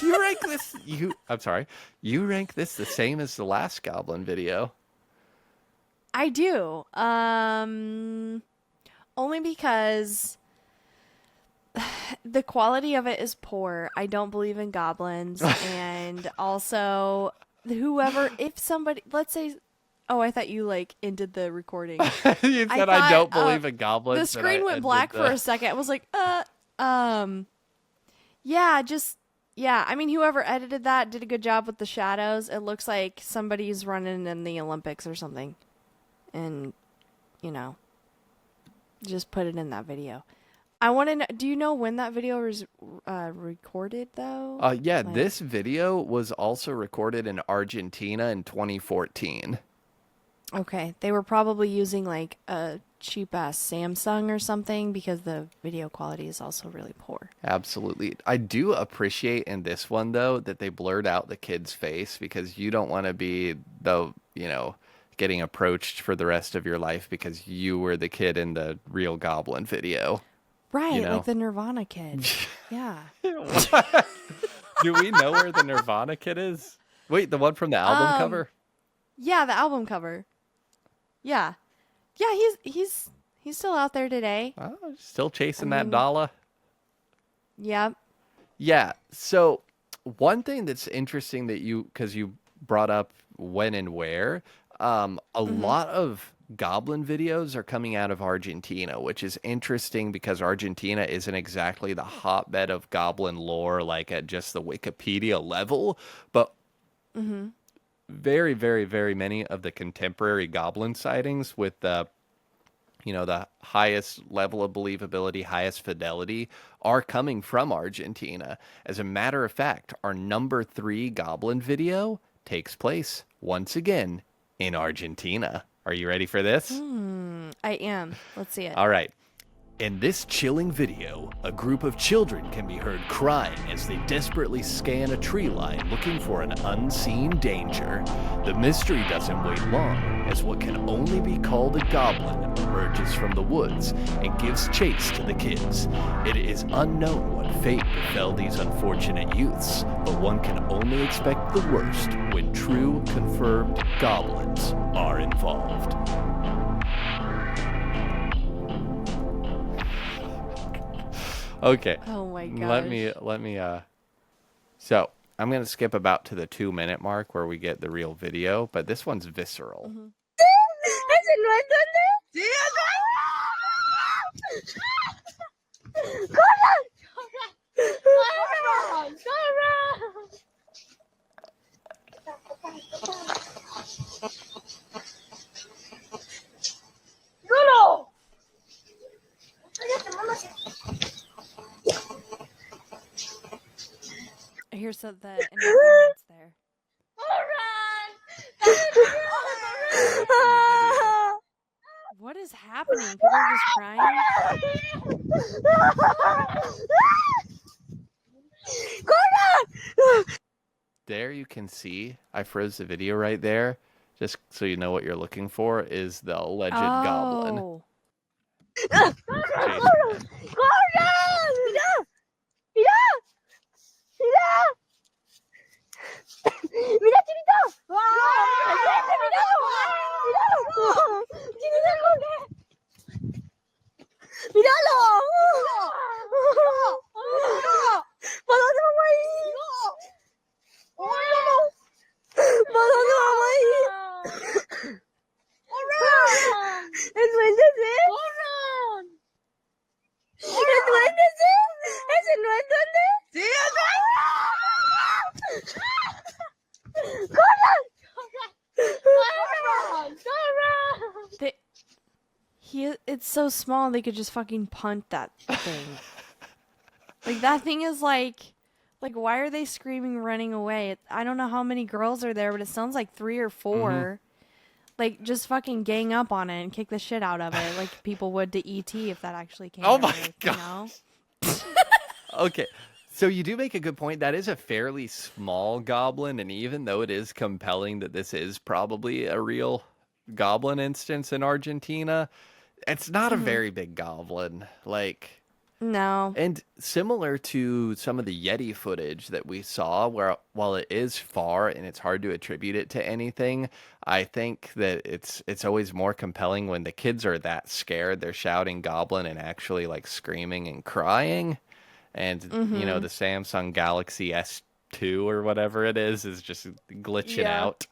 You rank this. I'm sorry. You rank this the same as the last Goblin video. I do. Only because the quality of it is poor. I don't believe in goblins, and also if somebody, let's say. Oh, I thought you ended the recording. You said I don't believe in goblins. The screen went black for a second. I was like, yeah. I mean, whoever edited that did a good job with the shadows. It looks like somebody's running in the Olympics or something, and just put it in that video. I want to know. Do you know when that video was recorded though? Yeah, this video was also recorded in Argentina in 2014. Okay, they were probably using a cheap ass Samsung or something, because the video quality is also really poor. Absolutely. I do appreciate in this one, though, that they blurred out the kid's face because you don't want to be getting approached for the rest of your life because you were the kid in the real Goblin video. Right, know? like the Nirvana kid. Yeah. What? Do we know where the Nirvana kid is? Wait, the one from the album cover? Yeah, the album cover. Yeah. Yeah, he's still out there today. Oh, still chasing that dollar. Yep. Yeah. So one thing that's interesting that because you brought up when and where, a lot of Goblin videos are coming out of Argentina, which is interesting because Argentina isn't exactly the hotbed of Goblin lore, like at just the Wikipedia level, but very, very, very many of the contemporary Goblin sightings with the highest level of believability, highest fidelity are coming from Argentina. As a matter of fact, our number 3 Goblin video takes place once again in Argentina. Are you ready for this? I am. Let's see it. All right. In this chilling video, a group of children can be heard crying as they desperately scan a tree line looking for an unseen danger. The mystery doesn't wait long, as what can only be called a goblin emerges from the woods and gives chase to the kids. It is unknown what fate befell these unfortunate youths, but one can only expect the worst when true, confirmed goblins are involved. Okay. Oh my gosh. Let me so I'm gonna skip about to the 2-minute mark where we get the real video, but this one's visceral. ¡Ese no es donde! ¡Sí, ¡Corran! ¡Corran! ¡Corran! ¡Duro! ¡Cállate, mamá! Here's the interference there. What is happening? People are just crying. There you can see I froze the video right there, just so you know what you're looking for is the alleged goblin. Oh. Jason. ¡Corran! ¡Mira! ¡Mira! ¡Mira! ¡Mira, Chinito! ¡Enfrente, míralo! ¡Míralo! ¡Chinito, corre! ¡Míralo! ¿Para dónde vamos a ir? ¿Para dónde vamos a ir? ¡El duende ese! ¡El duende ese! ¿Ese no es duende? ¡Sí, es duende! ¡Corran! It's so small they could just fucking punt that thing. Like that thing is like why are they screaming running away? I don't know how many girls are there, but it sounds like 3 or 4. Like just fucking gang up on it and kick the shit out of it like people would to ET if that actually came Oh to my Earth, God. you know? Okay. So you do make a good point. That is a fairly small goblin, and even though it is compelling that this is probably a real goblin instance in Argentina, it's not a very big goblin. Like, No. and similar to some of the Yeti footage that we saw, where while it is far and it's hard to attribute it to anything, I think that it's always more compelling when the kids are that scared, they're shouting goblin and actually like screaming and crying. And the Samsung Galaxy S2 or whatever it is just glitching out.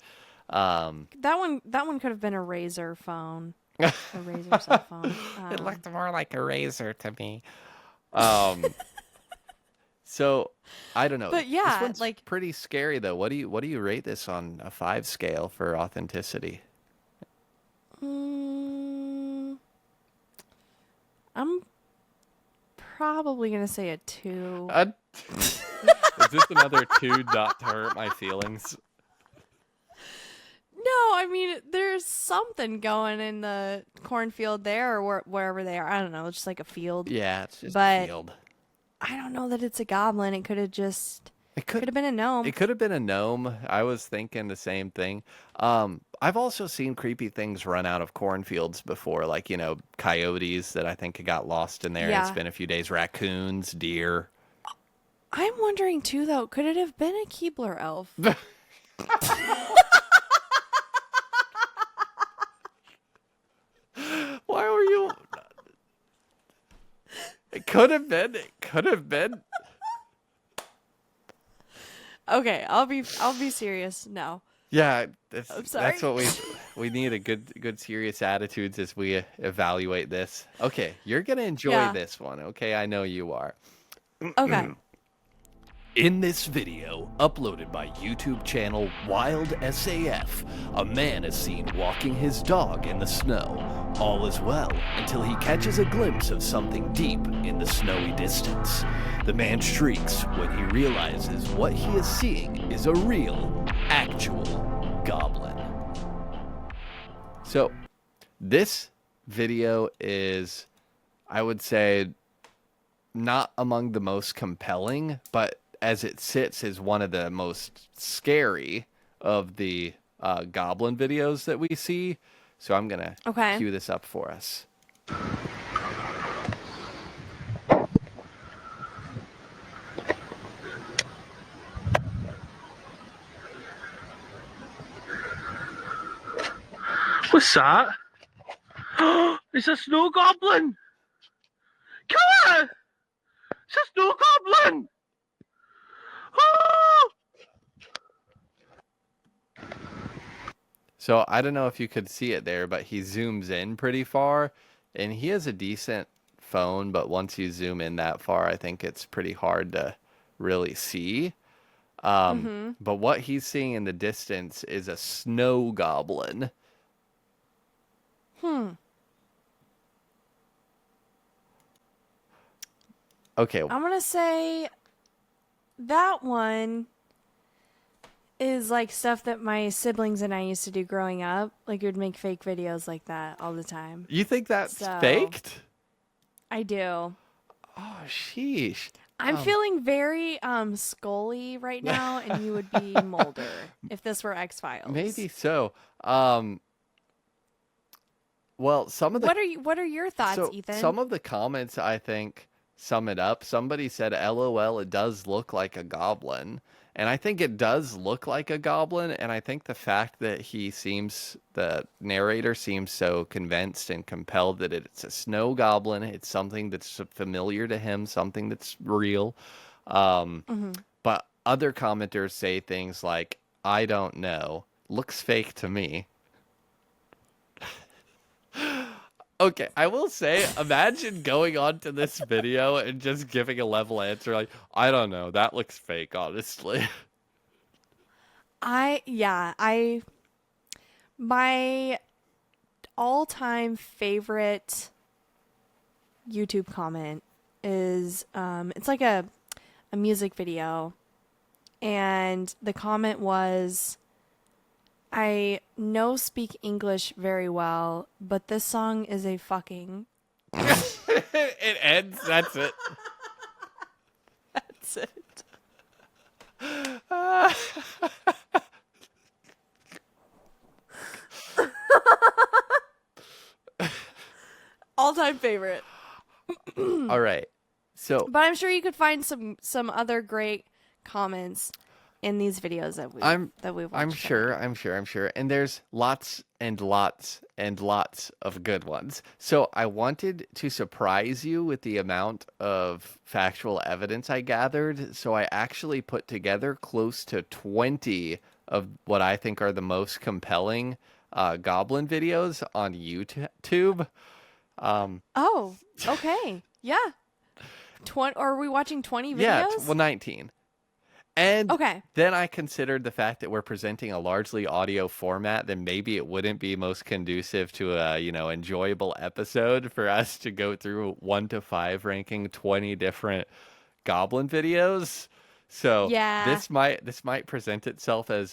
That one could have been a Razr phone. A Razr cell phone. It looked more like a razor to me. So I don't know. But yeah, this one's like pretty scary though. What do you rate this on a 5 scale for authenticity? I'm probably gonna say a 2. Is this another 2 not to hurt my feelings? No, I mean, there's something going in the cornfield there or wherever they are. I don't know. It's just like a field. Yeah, it's just But a field. I don't know that it's a goblin. It could have just It could have been a gnome. It could have been a gnome. I was thinking the same thing. I've also seen creepy things run out of cornfields before, like, coyotes that I think got lost in there. Yeah. It's been a few days. Raccoons, deer. I'm wondering too, though. Could it have been a Keebler elf? Why were you? It could have been. It could have been. Okay, I'll be serious. No. Yeah, I'm sorry. that's what we need, a good serious attitudes as we evaluate this. Okay, you're gonna enjoy this one. Okay, I know you are. Okay. In this video, uploaded by YouTube channel Wild SAF, a man is seen walking his dog in the snow. All is well until he catches a glimpse of something deep in the snowy distance. The man shrieks when he realizes what he is seeing is a real, actual goblin. So, this video is, I would say, not among the most compelling, but as it sits is one of the most scary of the goblin videos that we see. So I'm going to cue this up for us. What's that? It's a snow goblin! Come on! It's a snow goblin! Oh! So I don't know if you could see it there, but he zooms in pretty far, and he has a decent phone, but once you zoom in that far, I think it's pretty hard to really see. But what he's seeing in the distance is a snow goblin. Okay. I'm going to say that one is like stuff that my siblings and I used to do growing up. Like, we'd make fake videos like that all the time. You think that's So- faked? I do. Oh, sheesh. I'm feeling very Scully right now, and you would be Mulder if this were X-Files. Maybe so. Well, some of the What are your thoughts, Ethan? Some of the comments, I think, sum it up. Somebody said, LOL, it does look like a goblin. And I think it does look like a goblin. And I think the fact that the narrator seems so convinced and compelled that it's a snow goblin, it's something that's familiar to him, something that's real. But other commenters say things like, I don't know, looks fake to me. Okay, I will say, imagine going on to this video and just giving a level answer like, I don't know, that looks fake, honestly. My all-time favorite YouTube comment is, it's like a music video, and the comment was, I no speak English very well, but this song is a fucking. It ends, that's it. That's it. All-time favorite. All right. So, But I'm sure you could find some other great comments in these videos that we've watched. I'm sure. And there's lots and lots and lots of good ones. So I wanted to surprise you with the amount of factual evidence I gathered. So I actually put together close to 20 of what I think are the most compelling Goblin videos on YouTube. Oh, okay. Yeah. Are we watching 20 videos? Yeah, 19. And Okay. then I considered the fact that we're presenting a largely audio format, then maybe it wouldn't be most conducive to a, enjoyable episode for us to go through 1 to 5 ranking 20 different Goblin videos. So Yeah. this might present itself as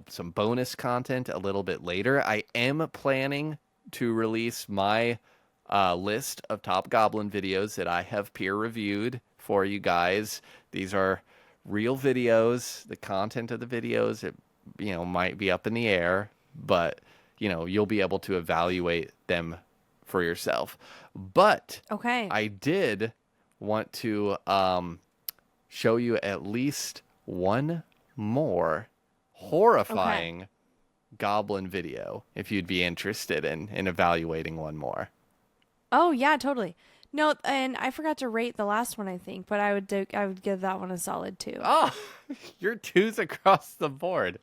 some bonus content a little bit later. I am planning to release my list of top Goblin videos that I have peer reviewed for you guys. These are real videos. The content of the videos, it might be up in the air, but you'll be able to evaluate them for yourself. But Okay. I did want to show you at least one more horrifying Goblin video if you'd be interested in evaluating one more. Oh yeah, totally. No, and I forgot to rate the last one, I think, but I would give that one a solid 2. Oh, your 2s across the board.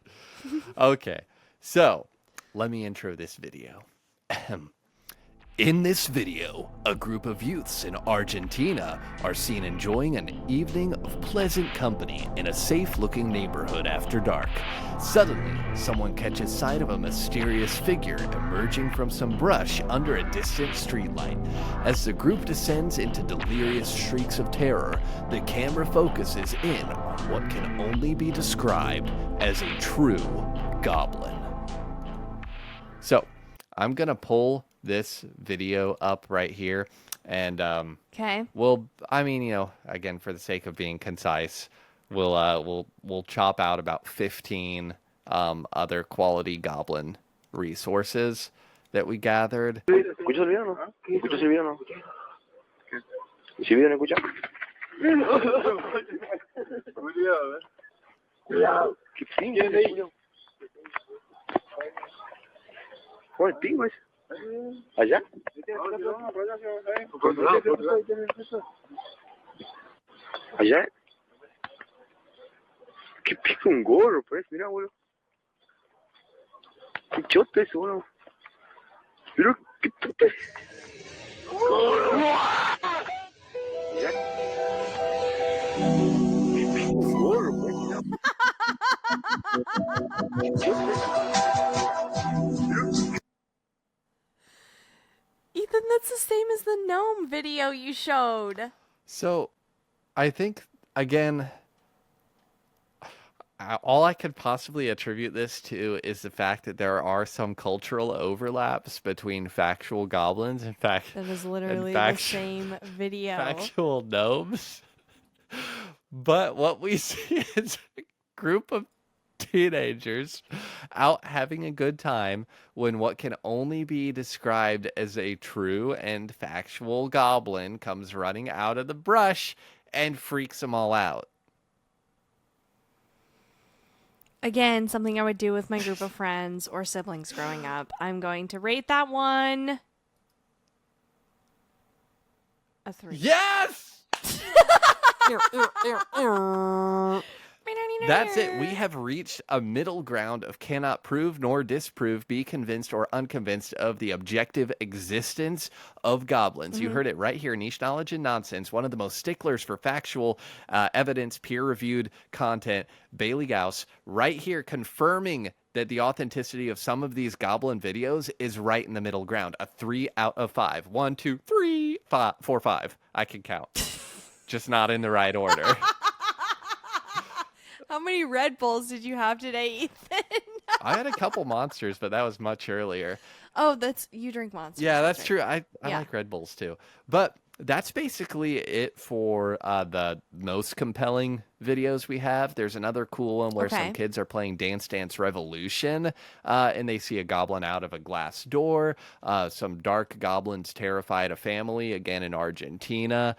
Okay, so let me intro this video. In this video, a group of youths in Argentina are seen enjoying an evening of pleasant company in a safe-looking neighborhood after dark. Suddenly, someone catches sight of a mysterious figure emerging from some brush under a distant streetlight. As the group descends into delirious shrieks of terror, the camera focuses in on what can only be described as a true goblin. So, I'm going to pull this video up right here, and Okay. again, for the sake of being concise, we'll chop out about 15 other quality Goblin resources that we gathered. ¿Escuchas el video o no? ¿Escuchas el video o no? ¿Sí video no escuchas? ¿Qué pinche, Julio? ¿Cuál es el pingo ese? ¿Allá? ¿Allá? ¿Qué pico un gorro? Pues, mira, boludo. Qué choto eso, boludo. Pero, ¿qué puta es? ¿Allá? ¿Qué pico un gorro, pues? ¿Qué choto es? Ethan, that's the same as the gnome video you showed. So, I think, again, all I could possibly attribute this to is the fact that there are some cultural overlaps between factual goblins and That is literally the same video. factual gnomes. But what we see is a group of teenagers out having a good time when what can only be described as a true and factual goblin comes running out of the brush and freaks them all out. Again, something I would do with my group of friends or siblings growing up. I'm going to rate that one a 3. Yes! That's it. We have reached a middle ground of cannot prove nor disprove, be convinced or unconvinced of the objective existence of goblins. You heard it right here. Niche Knowledge and Nonsense, one of the most sticklers for factual evidence, peer-reviewed content, Bailey Gauss, right here confirming that the authenticity of some of these Goblin videos is right in the middle ground. A 3 out of 5. 1, 2, 3, 4, 5. I can count. Just not in the right order. How many Red Bulls did you have today, Ethan? I had a couple Monsters, but that was much earlier. Oh, you drink Monsters. Yeah, that's right. true. I Yeah. like Red Bulls too. But that's basically it for the most compelling videos we have. There's another cool one where some kids are playing Dance Dance Revolution, and they see a goblin out of a glass door. Some dark goblins terrified a family, again in Argentina.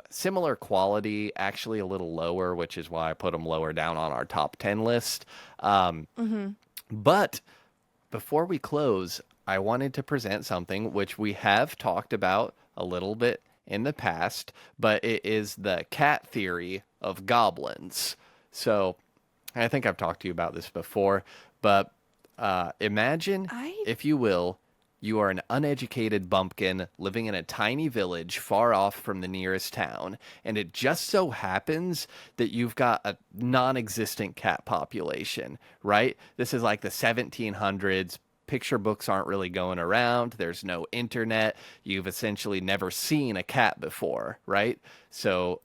Similar quality, actually a little lower, which is why I put them lower down on our top 10 list. But before we close, I wanted to present something which we have talked about a little bit in the past, but it is the cat theory of goblins. So I think I've talked to you about this before, but imagine, if you will, you are an uneducated bumpkin living in a tiny village far off from the nearest town, and it just so happens that you've got a non-existent cat population, right? This is like the 1700s. Picture books aren't really going around. There's no internet. You've essentially never seen a cat before, right? So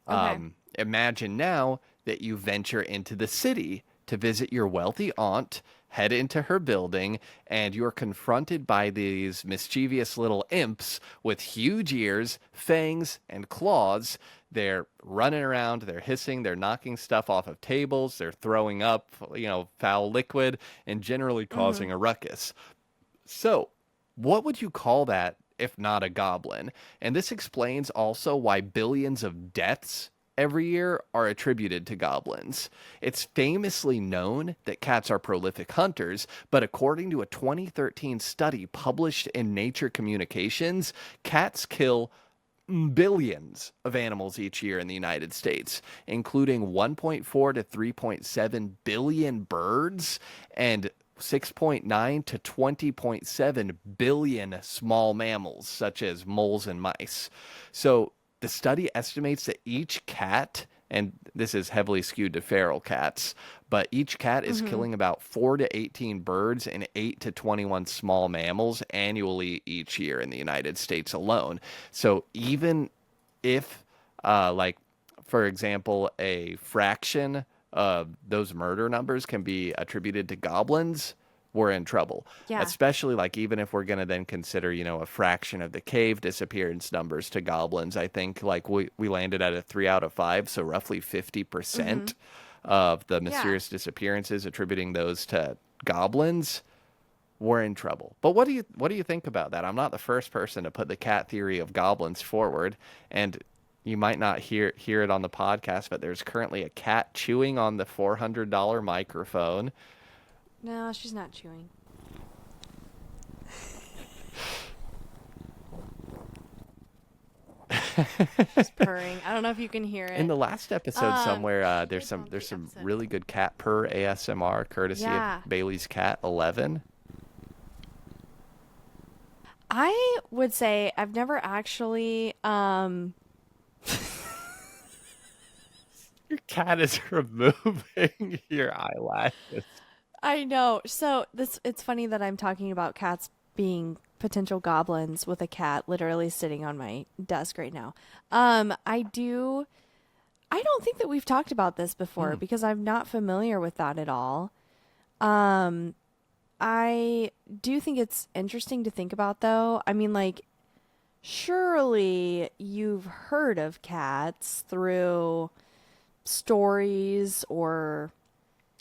imagine now that you venture into the city to visit your wealthy aunt, head into her building, and you're confronted by these mischievous little imps with huge ears, fangs, and claws. They're running around, they're hissing, they're knocking stuff off of tables, they're throwing up, foul liquid, and generally causing a ruckus. So, what would you call that if not a goblin? And this explains also why billions of deaths every year are attributed to goblins. It's famously known that cats are prolific hunters, but according to a 2013 study published in Nature Communications, cats kill billions of animals each year in the United States, including 1.4 to 3.7 billion birds and 6.9 to 20.7 billion small mammals, such as moles and mice. So the study estimates that each cat, and this is heavily skewed to feral cats, but each cat is killing about 4 to 18 birds and 8 to 21 small mammals annually each year in the United States alone. So even if, for example, a fraction of those murder numbers can be attributed to goblins, we're in trouble. Yeah. Especially even if we're going to then consider, a fraction of the cave disappearance numbers to goblins, I think we landed at a 3 out of 5. So roughly 50% of the mysterious disappearances, attributing those to goblins, we're in trouble. But what do you think about that? I'm not the first person to put the cat theory of goblins forward, and you might not hear it on the podcast, but there's currently a cat chewing on the $400 microphone. No, she's not chewing. She's purring. I don't know if you can hear it. In the last episode somewhere, there's some really good cat purr ASMR courtesy of Bailey's Cat 11. I would say I've never actually Your cat is removing your eyelashes. I know. So it's funny that I'm talking about cats being potential goblins with a cat literally sitting on my desk right now. I don't think that we've talked about this before because I'm not familiar with that at all. I do think it's interesting to think about, though. I mean, surely you've heard of cats through stories or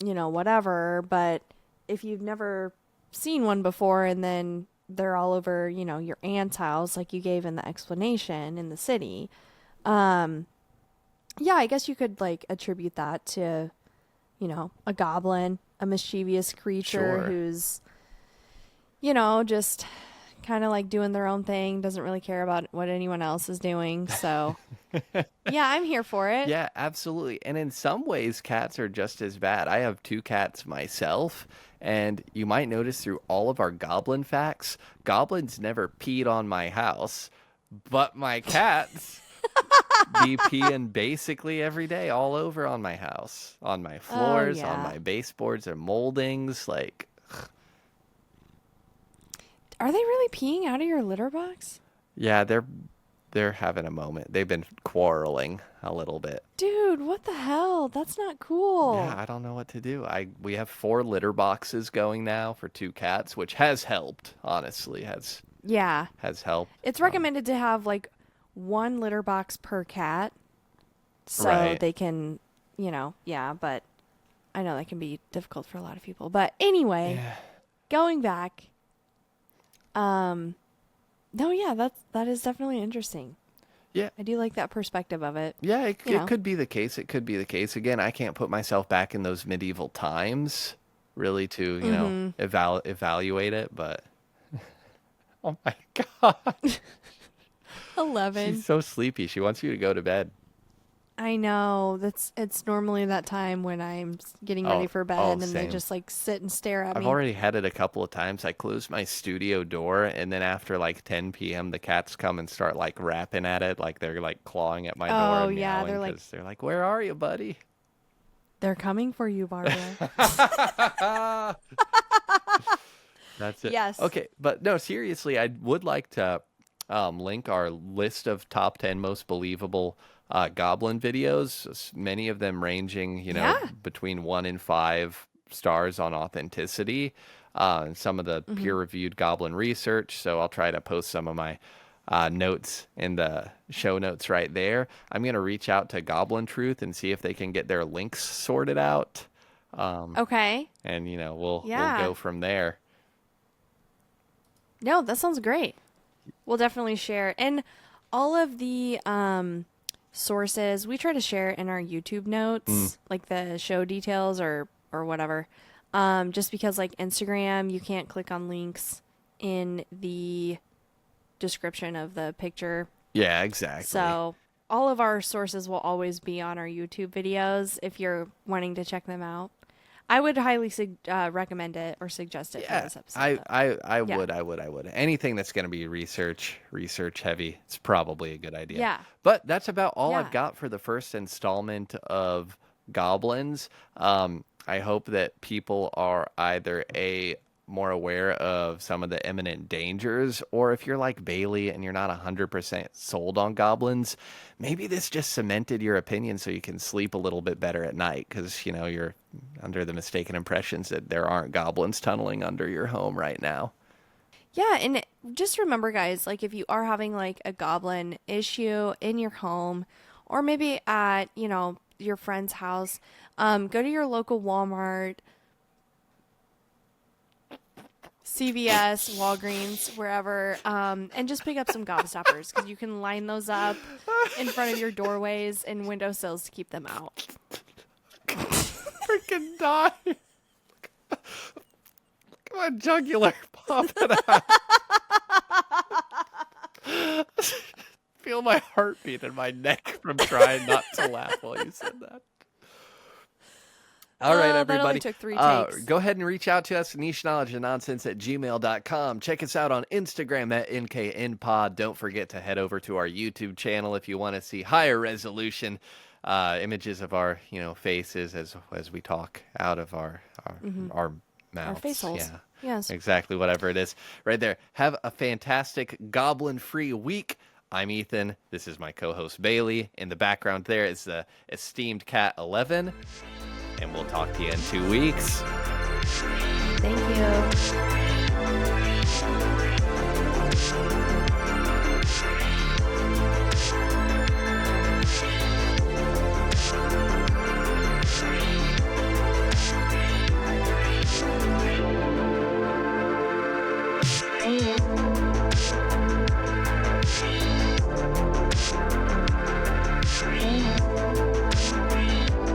whatever, but if you've never seen one before and then they're all over, your aunt's house, like you gave in the explanation in the city, I guess you could attribute that to, a goblin, a mischievous creature who's, just kind of doing their own thing, doesn't really care about what anyone else is doing. So yeah, I'm here for it. Yeah, absolutely. And in some ways, cats are just as bad. I have 2 cats myself, and you might notice through all of our goblin facts, goblins never peed on my house, but my cats be peeing basically every day all over on my house, on my floors, on my baseboards and moldings. Are they really peeing out of your litter box? Yeah, they're having a moment. They've been quarreling a little bit. Dude, what the hell? That's not cool. Yeah, I don't know what to do. We have 4 litter boxes going now for 2 cats, which has helped, honestly. Has helped. It's recommended to have 1 litter box per cat so they can, but I know that can be difficult for a lot of people. But anyway, going back, that is definitely interesting. Yeah. I do like that perspective of it. Yeah, it could be the case. It could be the case. Again, I can't put myself back in those medieval times really to, evaluate it, but oh my God. 11. She's so sleepy. She wants you to go to bed. I know. It's normally that time when I'm getting ready for bed and they just sit and stare at me. I've already had it a couple of times. I close my studio door, and then after 10 p.m. the cats come and start rapping at it, they're clawing at my door. Oh yeah, they're like, "Where are you, buddy?" They're coming for you, Barbara. That's it. Yes. Okay, but no, seriously, I would like to link our list of top 10 most believable Goblin videos, many of them ranging, between 1 and 5 stars on authenticity, and some of the peer-reviewed Goblin research. So I'll try to post some of my notes in the show notes right there. I'm going to reach out to Goblin Truth and see if they can get their links sorted out. Okay. And, we'll go from there. No, that sounds great. We'll definitely share. And all of the sources, we try to share in our YouTube notes, like the show details or whatever. Just because like Instagram, you can't click on links in the description of the picture. Yeah, exactly. So all of our sources will always be on our YouTube videos if you're wanting to check them out. I would highly recommend it or suggest it for this episode. I would. Anything that's going to be research heavy, it's probably a good idea. Yeah. But that's about all Yeah. I've got for the first installment of Goblins. I hope that people are either more aware of some of the imminent dangers, or if you're like Bailey and you're not 100% sold on goblins, maybe this just cemented your opinion so you can sleep a little bit better at night, because you're under the mistaken impressions that there aren't goblins tunneling under your home right now. Yeah, and just remember, guys, like if you are having like a goblin issue in your home, or maybe at your friend's house, go to your local Walmart, CVS, Walgreens, wherever, and just pick up some gobstoppers, because you can line those up in front of your doorways and windowsills to keep them out. Freaking die. Look at my jugular popping out. Feel my heartbeat in my neck from trying not to laugh while you said that. All right, everybody. That only took 3 takes. Go ahead and reach out to us, nicheknowledgeandnonsense@gmail.com. Check us out on Instagram at NKNPod. Don't forget to head over to our YouTube channel if you want to see higher resolution images of our faces as we talk out of our mouths. Our face holes. Yeah. Yes. Exactly, whatever it is. Right there. Have a fantastic goblin-free week. I'm Ethan. This is my co-host Bailey. In the background there is the esteemed Cat 11. And we'll talk to you in 2 weeks. Thank you.